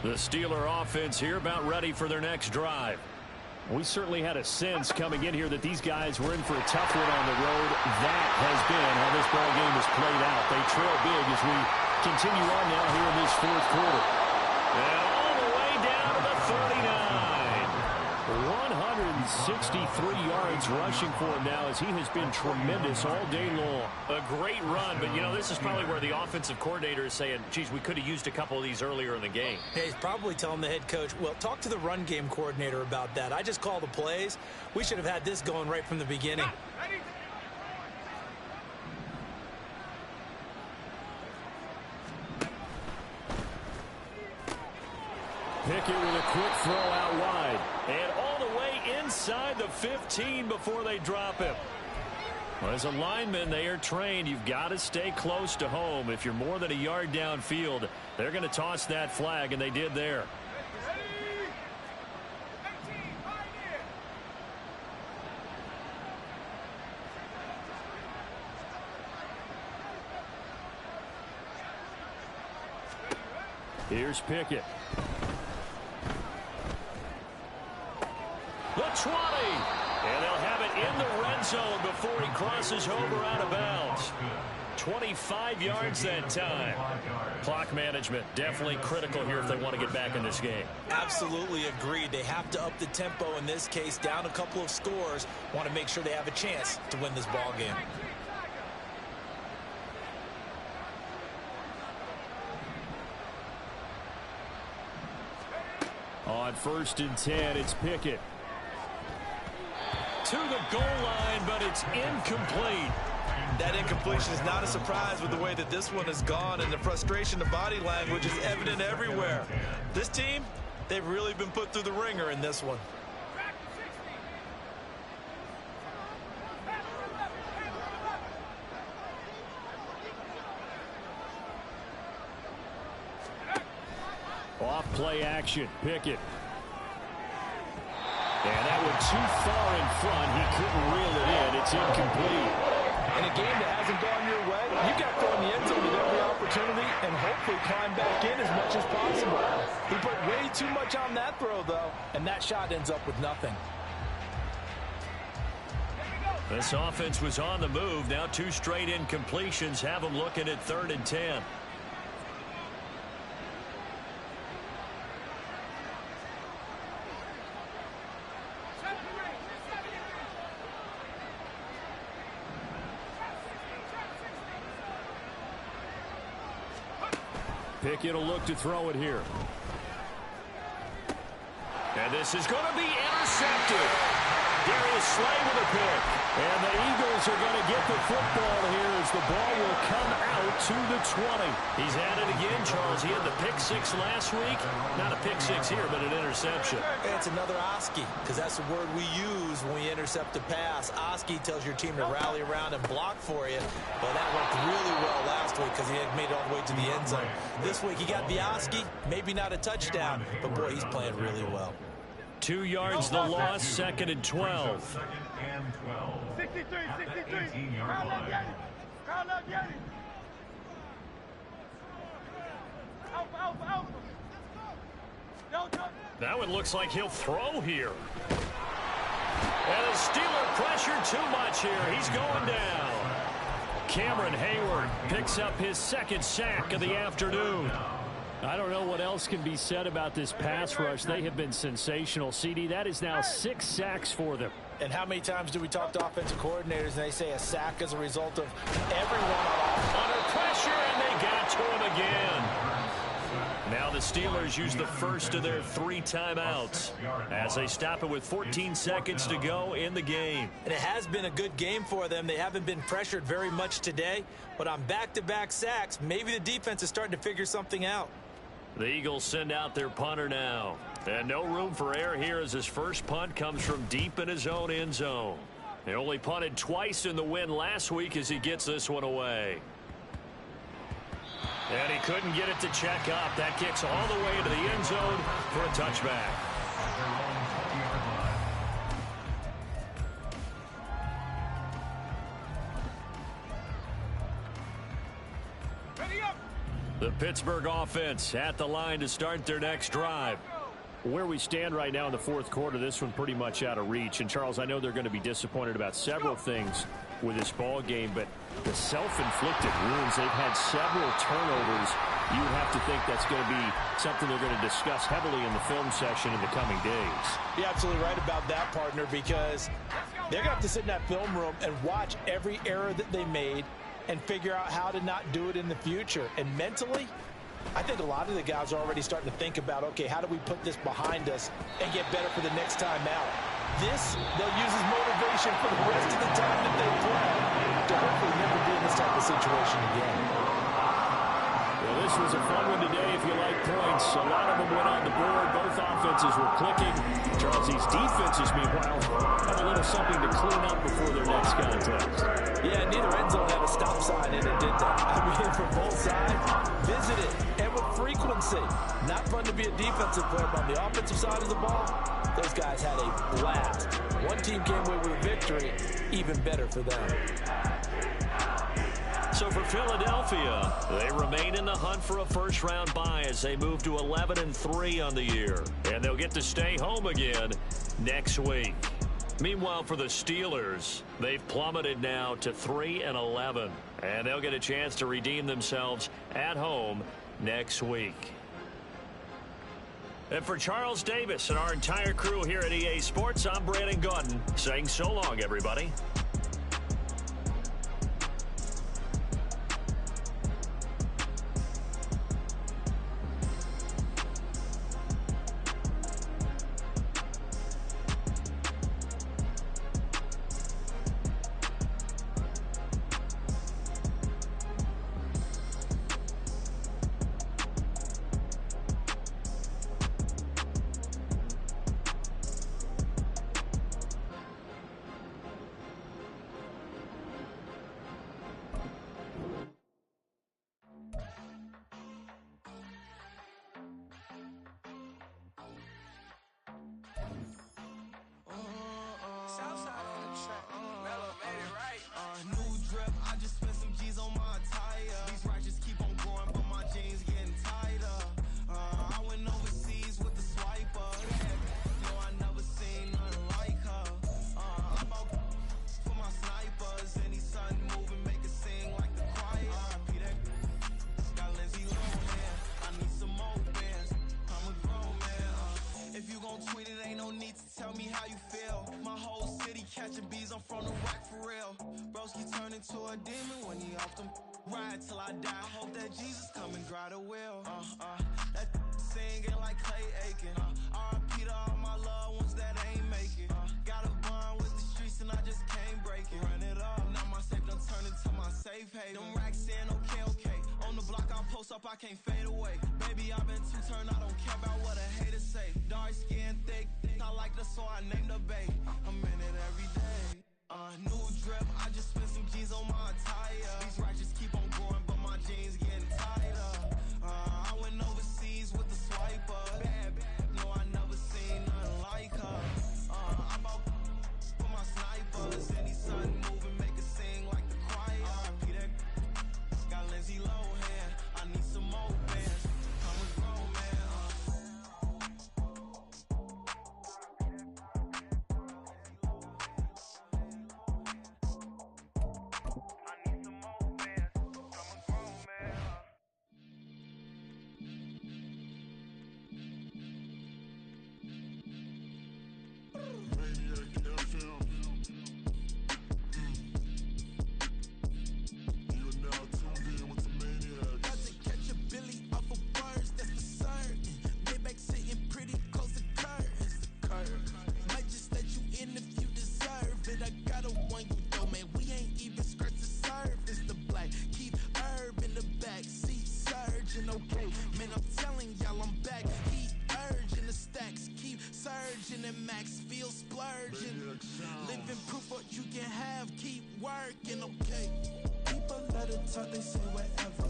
The Steeler offense here about ready for their next drive. We certainly had a sense coming in here that these guys were in for a tough one on the road. That has been how this ball game has played out. They trail big as we continue on now here in this fourth quarter. And all the way down to the 39. 163 yards rushing for him now as he has been tremendous all day long. A great run, but, you know, this is probably where the offensive coordinator is saying, geez, we could have used a couple of these earlier in the game. Hey, he's probably telling the head coach, well, talk to the run game coordinator about that. I just call the plays. We should have had this going right from the beginning. Pickett with a quick throw out wide. And all the way inside the 15 before they drop him. Well, as a lineman, they are trained. You've got to stay close to home. If you're more than a yard downfield, they're going to toss that flag, and they did there. Here's Pickett. The 20. And they'll have it in the red zone before he crosses over out of bounds. 25 yards that time. Clock management definitely critical here if they want to get back in this game. Absolutely agreed. They have to up the tempo in this case, down a couple of scores. Want to make sure they have a chance to win this ball game. On 1st and 10, it's Pickett. To the goal line, but it's incomplete. That incompletion is not a surprise with the way that this one has gone, and the frustration, the body language is evident everywhere. This team, they've really been put through the ringer in this one. Off play action, Pickett. And that one too far in front. He couldn't reel it in. It's incomplete. In a game that hasn't gone your way, you got to throw in the end zone with every opportunity and hopefully climb back in as much as possible. He put way too much on that throw, though, and that shot ends up with nothing. This offense was on the move. Now 2 straight incompletions have them looking at 3rd and 10. Pickett will look to throw it here. And this is going to be intercepted. Darius Slay with a pick. And the Eagles are going to get the football here as the ball will come out to the 20. He's at it again, Charles. He had the pick 6 last week. Not a pick 6 here, but an interception. It's another Oski, because that's the word we use when we intercept a pass. Oski tells your team to rally around and block for you. But that worked really well last week because he had made it all the way to the end zone. This week he got the Oski, maybe not a touchdown, but boy, he's playing really well. 2 yards the loss, 2nd and 12. 2nd and 12. 63, At the 63. 18-yard line. Carl up, Yanni. Alpha. Now it looks like he'll throw here. And the Steeler pressure too much here. He's going down. Cameron Hayward picks up his 2nd sack of the afternoon. I don't know what else can be said about this pass rush. They have been sensational. CD, that is now 6 sacks for them. And how many times do we talk to offensive coordinators and they say a sack as a result of everyone on offense? Under pressure, and they got to him again. Now the Steelers use the first of their 3 timeouts as they stop it with 14 seconds to go in the game. And it has been a good game for them. They haven't been pressured very much today, but on back-to-back sacks, maybe the defense is starting to figure something out. The Eagles send out their punter now. And no room for error here as his first punt comes from deep in his own end zone. He only punted twice in the win last week as he gets this one away. And he couldn't get it to check up. That kicks all the way to the end zone for a touchback. The Pittsburgh offense at the line to start their next drive. Where we stand right now in the 4th quarter, this one pretty much out of reach. And, Charles, I know they're going to be disappointed about several things with this ball game, but the self-inflicted wounds, they've had several turnovers. You would have to think that's going to be something they're going to discuss heavily in the film session in the coming days. You're absolutely right about that, partner, because they're going to have to sit in that film room and watch every error that they made and figure out how to not do it in the future. And mentally, I think a lot of the guys are already starting to think about, okay, how do we put this behind us and get better for the next time out? This, they'll use as motivation for the rest of the time that they play to hopefully never be in this type of situation again. Well, this was a fun one today if you like points. A lot of them went on the board. Both offenses were clicking. Charles, these defenses, meanwhile, have a little something to clean up before their next contest. Yeah, neither end zone had a stop sign in it, did they? I mean, from both sides, visited, and with frequency. Not fun to be a defensive player, but on the offensive side of the ball, those guys had a blast. One team came away with a victory, even better for them. So for Philadelphia, they remain in the hunt for a first-round bye as they move to 11-3 on the year. And they'll get to stay home again next week. Meanwhile, for the Steelers, they've plummeted now to 3-11. And they'll get a chance to redeem themselves at home next week. And for Charles Davis and our entire crew here at EA Sports, I'm Brandon Gaudin saying so long, everybody. I can't fade away. Baby, I've been too turned, I don't care about what a hater say. Dark skin, thick, I like the so I named the babe. I'm in it every day. New drip, I just spent some G's on my attire. These ratchets keep on growing, but my jeans getting tighter. I went overseas with the swiper. Bad, no, I never seen nothing like her. left, keep working, okay? People let it talk, they say whatever.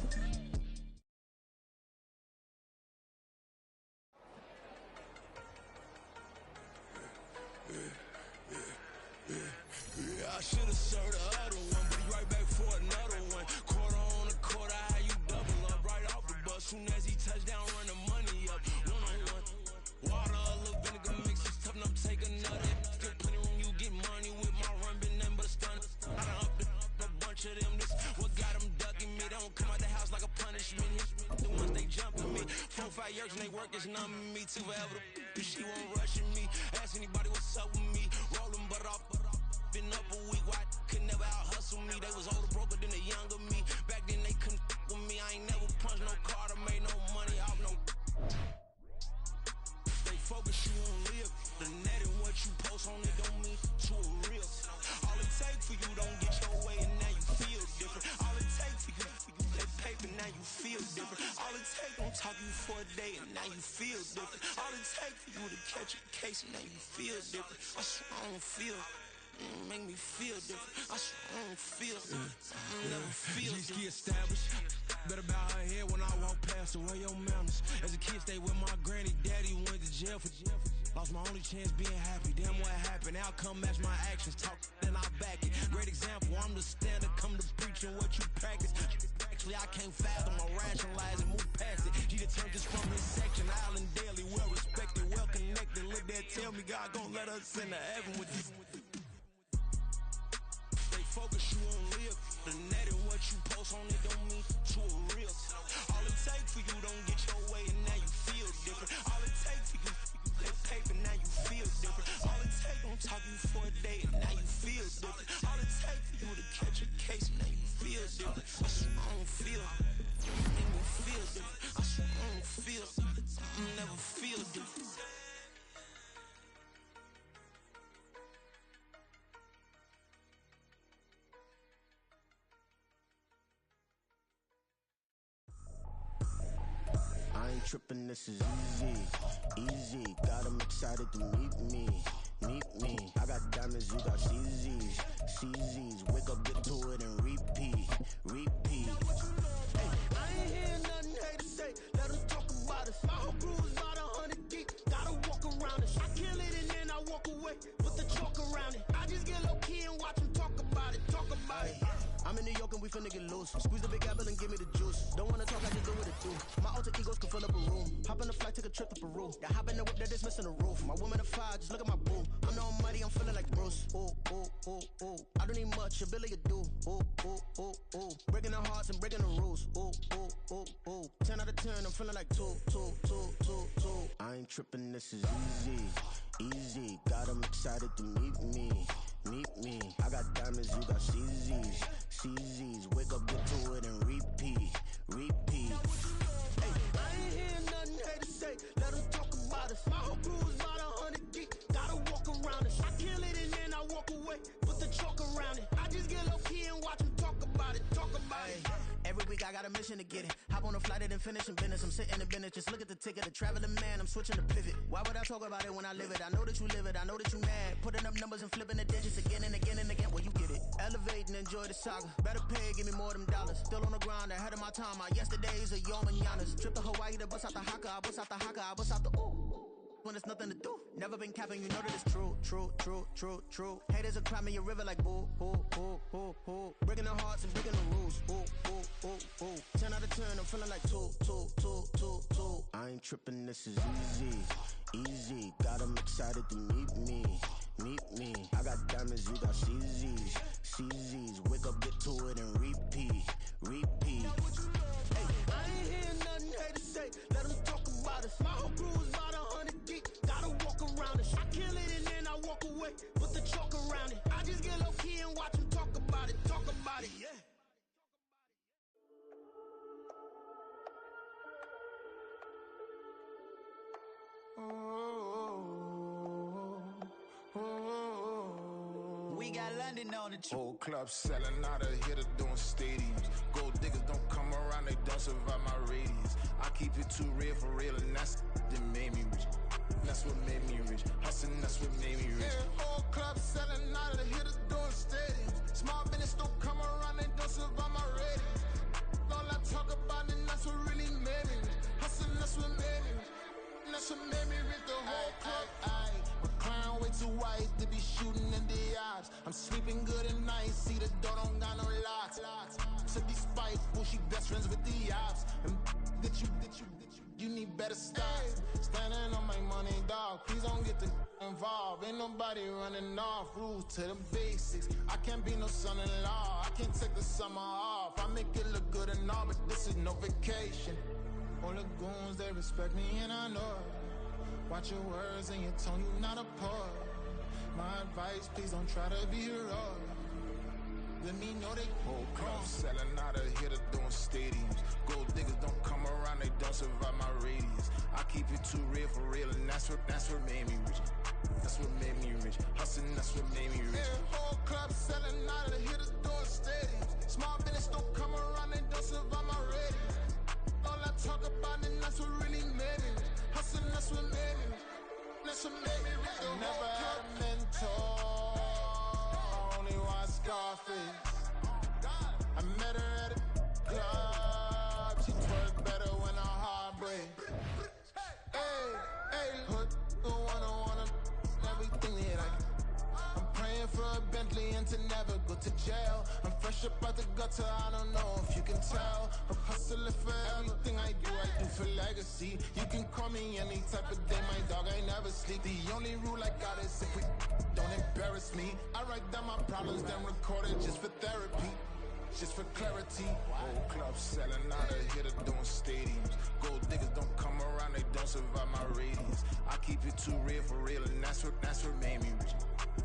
Yeah, I should've served the other one, but he right back for another one. Quarter on a quarter, how you double up right off the bus. Soon as he touch down, run the money up. One-on-one. Water, a little vinegar mix, it's tough enough to take another. Still plenty room, you get money with my run, been nothing but a stun. I done up a bunch of them, this what got them ducking me. They don't come out the house like a punishment. The ones they jumping me. 4 or 5 years and they work is numbing me. Too forever, she won't rushing me. Ask anybody what's up with me. Rollin' butt off. Been up a week, why could never out hustle me? They was older, broker than the younger me. Back then they couldn't with me. I ain't never punched no card or made no money off no. They focus you on live. The net and what you post on it don't mean to a real. All it take for you don't get your way and now you feel different. All it take for you that paper now you feel different. All it take don't talk you for a day and now you feel different. All it take for you to catch a case and now you feel different. I swear I don't feel. Make me feel different. I swear I don't feel. Never feel different. Established. Better bow her head when I walk past her. Where your manners? As a kid, stayed with my granny. Daddy went to jail for jail. Lost my only chance being happy. Damn, what happened? Outcome match my actions. Talk, then I back it. Great example. I'm the standard. Come to preaching what you practice. Actually, I can't fathom or rationalize and move past it. She determined this from his section. Island daily, well respected, well connected. Look there, tell me God gon' let us into heaven with this. Focus you on live. The net and what you post on it don't mean to a real. All it take for you don't get your way and now you feel different. All it take for you that paper now you feel different. All it take don't talk you for a day and now you feel different. All it take for you to catch a case and now you feel different. I swear I don't feel. Make me feel different. I swear I don't feel. I never feel different. I ain't trippin', this is easy. Got 'em excited to meet me. I got diamonds, you got CZs. Wake up, get to it, and repeat. Hey, I ain't hear nothing haters say. Let 'em talk about us. My whole crew is about 100 deep. Gotta walk around us. I kill it and then I walk away. Put the chalk around it. I just get low key and watch 'em talk about it. I'm in New York and we finna get loose. Squeeze the big apple and give me the juice. Don't wanna talk, I just do what it do. My alter egos can fill up a room. Hop on the flight, take a trip to Peru. Yeah, hop in the whip that is missing the roof. My woman a fire, just look at my boo. I'm the almighty, I'm feeling like Bruce. Ooh. I don't need much, a billy a do. Ooh. Breaking the hearts and breaking the rules. Ooh. 10 out of 10, I'm feeling like two. I ain't tripping, this is easy. Got 'em excited to meet me. I got diamonds, you got CZs. Wake up, get to it, and repeat. Hey, I ain't hear nothing haters say. Let 'em talk about us. My whole crew is about 100 deep. Gotta walk around us. I kill it and then I walk away. Put the chalk around it. I just get low key and watch 'em talk about it. Every week I got a mission to get it. Hop on a flight and then finish in business. I'm sitting in business, just look at the ticket. A traveling man, I'm switching to pivot. Why would I talk about it when I live it? I know that you live it, I know that you mad. Putting up numbers and flipping the digits again and again. Well, you get it. Elevate and enjoy the saga. Better pay, give me more them dollars. Still on the grind, ahead of my time. My yesterdays are your mananas. Trip to Hawaii to bust out the haka. I bust out the ooh. When there's nothing to do. Never been capping, you know that it's true. Haters will cry me a river like boo. Breaking the hearts and breaking the rules. Ooh. 10 out of 10, I'm feeling like two. I ain't tripping, this is easy. Got 'em excited to meet me. I got diamonds, you got CZs. Wake up, get to it, and repeat. Hey, I ain't hear nothing haters say. Let 'em talk about us. My whole crew is about 100 deep. Gotta walk around us. I kill it and then I walk away. Put the chalk around it. I just get low key and watch 'em talk about it. Yeah. We got London on the trip. Whole club selling out of here to doing stadiums. Gold diggers don't come around, they don't survive my radius. I keep it too real for real, and that's that made me rich. That's what made me rich. Hustling, that's what made me rich. Yeah, whole club selling out of the hitters doing stadiums. Small business don't come around, they don't survive my ratings. All I talk about it, that's what really made me rich. Hustling, that's what made me rich. That's what made me rich, the whole club. My clown way too white to be shooting in the eyes. I'm sleeping good at night, see the door don't got no locks. To be spiteful, she best friends with the ops. And you need better stocks. Standing on my money, dog. Please don't get involved. Ain't nobody running off. Rules to the basics. I can't be no son-in-law. I can't take the summer off. I make it look good and all, but this is no vacation. All the goons, they respect me and I know it. Watch your words and your tone, you not a poet. My advice, please don't try to be heroic. Let me know they whole club selling out of here to doing stadiums. Gold diggers don't come around, they don't survive my radius. I keep it too real for real, and that's what made me rich. That's what made me rich. Hustling, that's what made me rich. Yeah, whole club selling out of here to doing stadiums. Small business don't come around, they don't survive my radius. All I talk about it, that's what really made me rich. Hustling, that's what made me rich. That's what made me rich. I never had a mentor. Only one Scarface. I met her at a club. She twerk better when her heart breaks. Hey, hood, wanna everything that I can. I'm praying for a Bentley and to never go to jail. I'm fresh up out the gutter, I don't know if you can tell. I'm hustling for everything I do for legacy. You can call me any type of day, my dog, I never sleep. The only rule I got is if we don't embarrass me. I write down my problems, then record it just for therapy. Just for clarity. Whole club selling out of here to doing stadiums. Gold diggers don't come around, they don't survive my radius. I keep it too real for real, and that's what made me rich.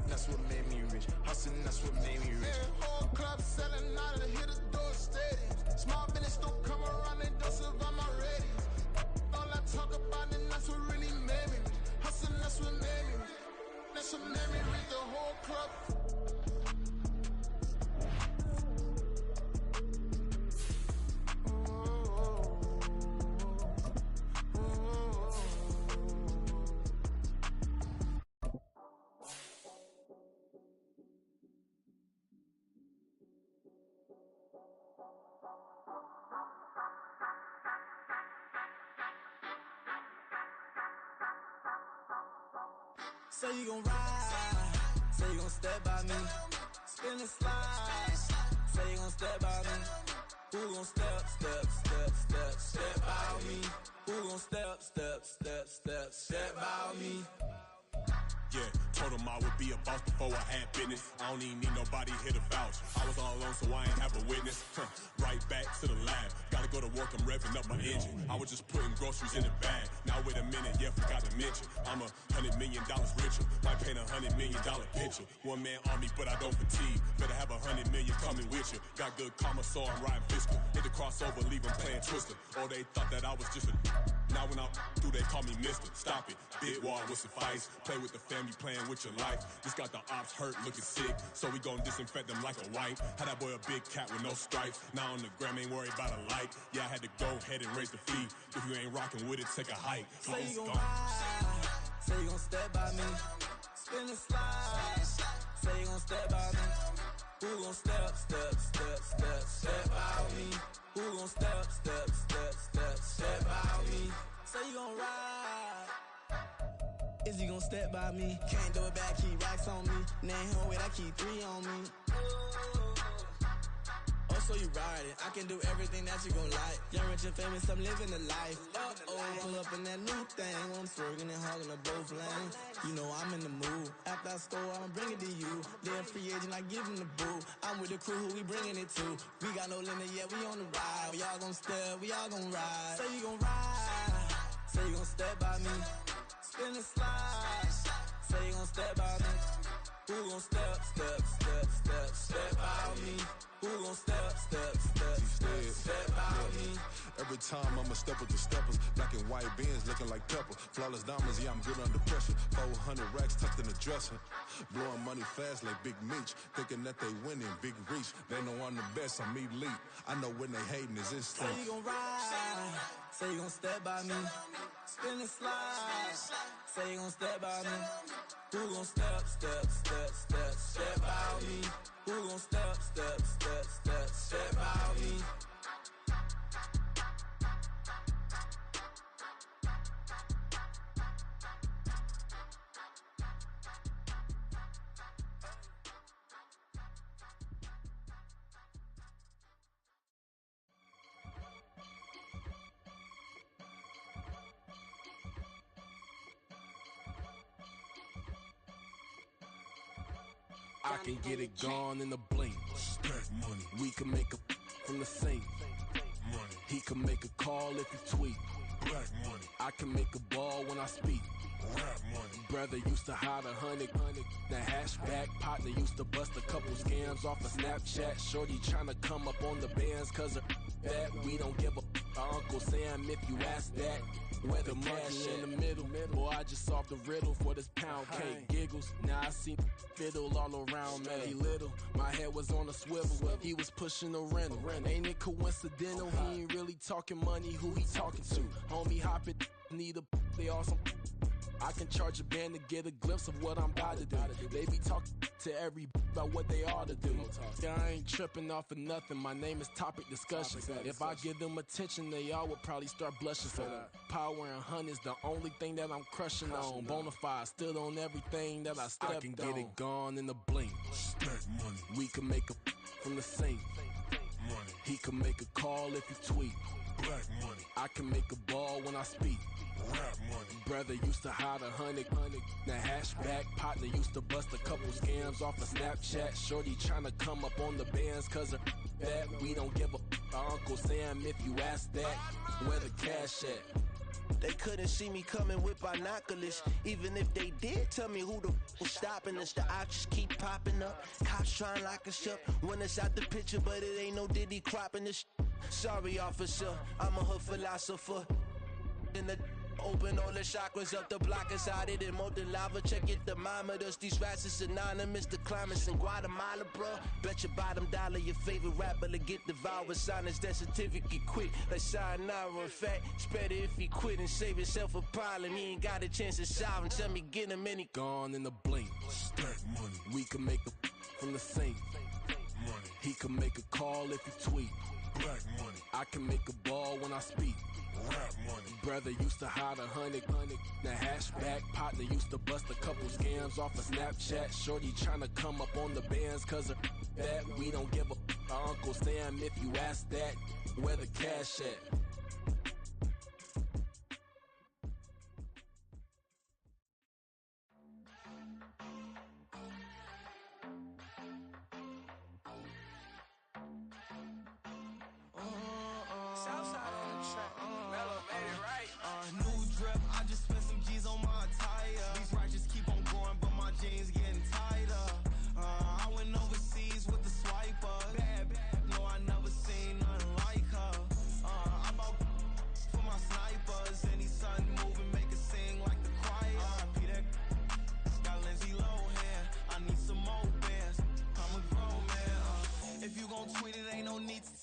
That's what made me rich. Hustling, that's what made me rich. Yeah, whole club selling out of here to doing stadiums. Small business don't come around, they don't survive my radius. All I talk about it, that's what really made me rich. Hustling, that's what made me rich. That's what made me rich, the whole club. Say you gon' ride, say you gon' step by me, spin and slide, say you gon' step by me, who gon' step by me, who gon' step by me. Yeah, told him I would be a boss before I had business. I don't even need nobody here to vouch. I was all alone, so I ain't have a witness. Right back to the lab. Gotta go to work, I'm revving up my engine. I was just putting groceries in the bag. Now wait a minute, yeah, forgot to mention. I'm $100 million richer. Might paint $100 million picture. One man army, but I don't fatigue. Better have 100 million coming with you. Got good karma, so I'm riding fiscal. Hit the crossover, leave them playing Twister. Oh, they thought that I was just a... Now when I'm through, they call me Mister. Stop it. Big wall with some fights. Play with the family, playing with your life. This got the ops hurt, looking sick. So we gon' disinfect them like a wipe. Had that boy a big cat with no stripes. Now on the gram, ain't worried about a light. Yeah, I had to go ahead and raise the fee. If you ain't rocking with it, take a hike. Say you gon' ride, say you gon' step by me, spin and slide, say you gon' step by me, who gon' step by me, who gon' step by me, say you gon' ride, is you gon' step by me, can't do it back, keep racks on me, name home with I keep 3 on me. So you ride it, I can do everything that you gon' like. Young, rich, and famous, I'm living the life. Pull up in that new thing, I'm swerving and hogging up both lanes. You know I'm in the mood. After I score, I'ma bring it to you. They're free agent, I give them the boo. I'm with the crew, who we bringing it to. We got no limit, yeah, we on the ride. We all gon' step, we all gon' ride. Say you gon' ride, say you gon' step by me, spin and slide. Say you gon' step by me, who gon' step by me? Who gon' step by me? Every time I'ma step with the steppers, black and white beans looking like pepper. Flawless diamonds, yeah, I'm good under pressure. 400 racks tucked in the dresser. Blowing money fast like Big Meech, thinking that they winning, big reach. They know I'm the best, I'm elite. I know when they hating is instinct. Say you gon' ride, say you gon' step by me. Spin and slide, say you gon' step by me. Who gon' step by me? Who gon' step by me? I can get it gone in a blink. Stack money. We can make a from the sink. Money. He can make a call if he tweet. Black money. I can make a ball when I speak. Rap money. Brother used to hide 100. The hashback partner used to bust a couple scams off of Snapchat. Shorty tryna come up on the bands cause of that. We don't give a Uncle Sam if you ask that. Where the money in the middle. Boy, I just solved the riddle for this pound cake. Giggles, now I see fiddle all around, man. He little, my head was on a swivel. He was pushing the rental. Ain't it coincidental? He ain't really talking money, who he talking to? Homie hopping, need a, they awesome. I can charge a band to get a glimpse of what I'm about to do. They be talking to every about what they ought to do. Yeah, I ain't tripping off of nothing. My name is Topic Discussion. If I give them attention, they all would probably start blushing. So power and hunt is the only thing that I'm crushing on. Bonafide, stood on everything that I stepped on. I can get it gone in a blink. Stack money. We can make a from the sink. Money. He can make a call if he tweet. Black money. I can make a ball when I speak. Rap money. Brother used to hide 100. The hashback partner used to bust a couple scams off of Snapchat. Shorty tryna come up on the bands cause of that. We don't give a Uncle Sam if you ask that. Where the cash at? They couldn't see me coming with binoculars. Even if they did tell me who the was stopping us, the options keep popping up. Cops trying to lock us up when it's out the picture, but it ain't no Diddy cropping this. Sorry, officer, I'm a hood philosopher. In the open all the chakras up the block inside it and molten lava. Check your thermometers. These rats is anonymous. The climates in Guatemala, bro. Bet your bottom dollar your favorite rapper to get devoured. Sign his death certificate quick. Like sayonara. In fact, it's better if he quit and save himself a problem. He ain't got a chance to solve and tell me get him any. Gone in a blink. Stack money. We can make a from the sink. Money. He can make a call if he tweet. Black money. I can make a ball when I speak. Rap money. Brother used to hide 100. The hashback partner used to bust a couple scams off of Snapchat. Shorty tryna come up on the bands cause of that. We don't give a Uncle Sam if you ask that. Where the cash at?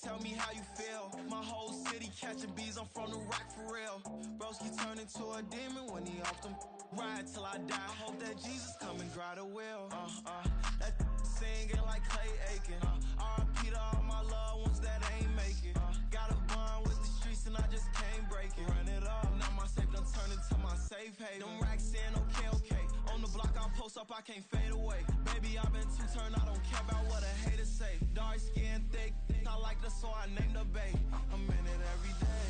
Tell me how you feel. My whole city catching bees, I'm from the rock for real. Broski turn into a demon when he off them. Ride till I die, I hope that Jesus come and grab the wheel. That singing like Clay Aiken. R.I.P. to all my loved ones that ain't make it. Got a bond with the streets and I just can't break it. Run it up, now my safe done turn into my safe haven. Them racks in, okay. On the block I post up, I can't fade away. Baby, I've been too turned, I don't care about what a hater say. Dark skin, thick, I like the so I named the babe. I'm in it every day.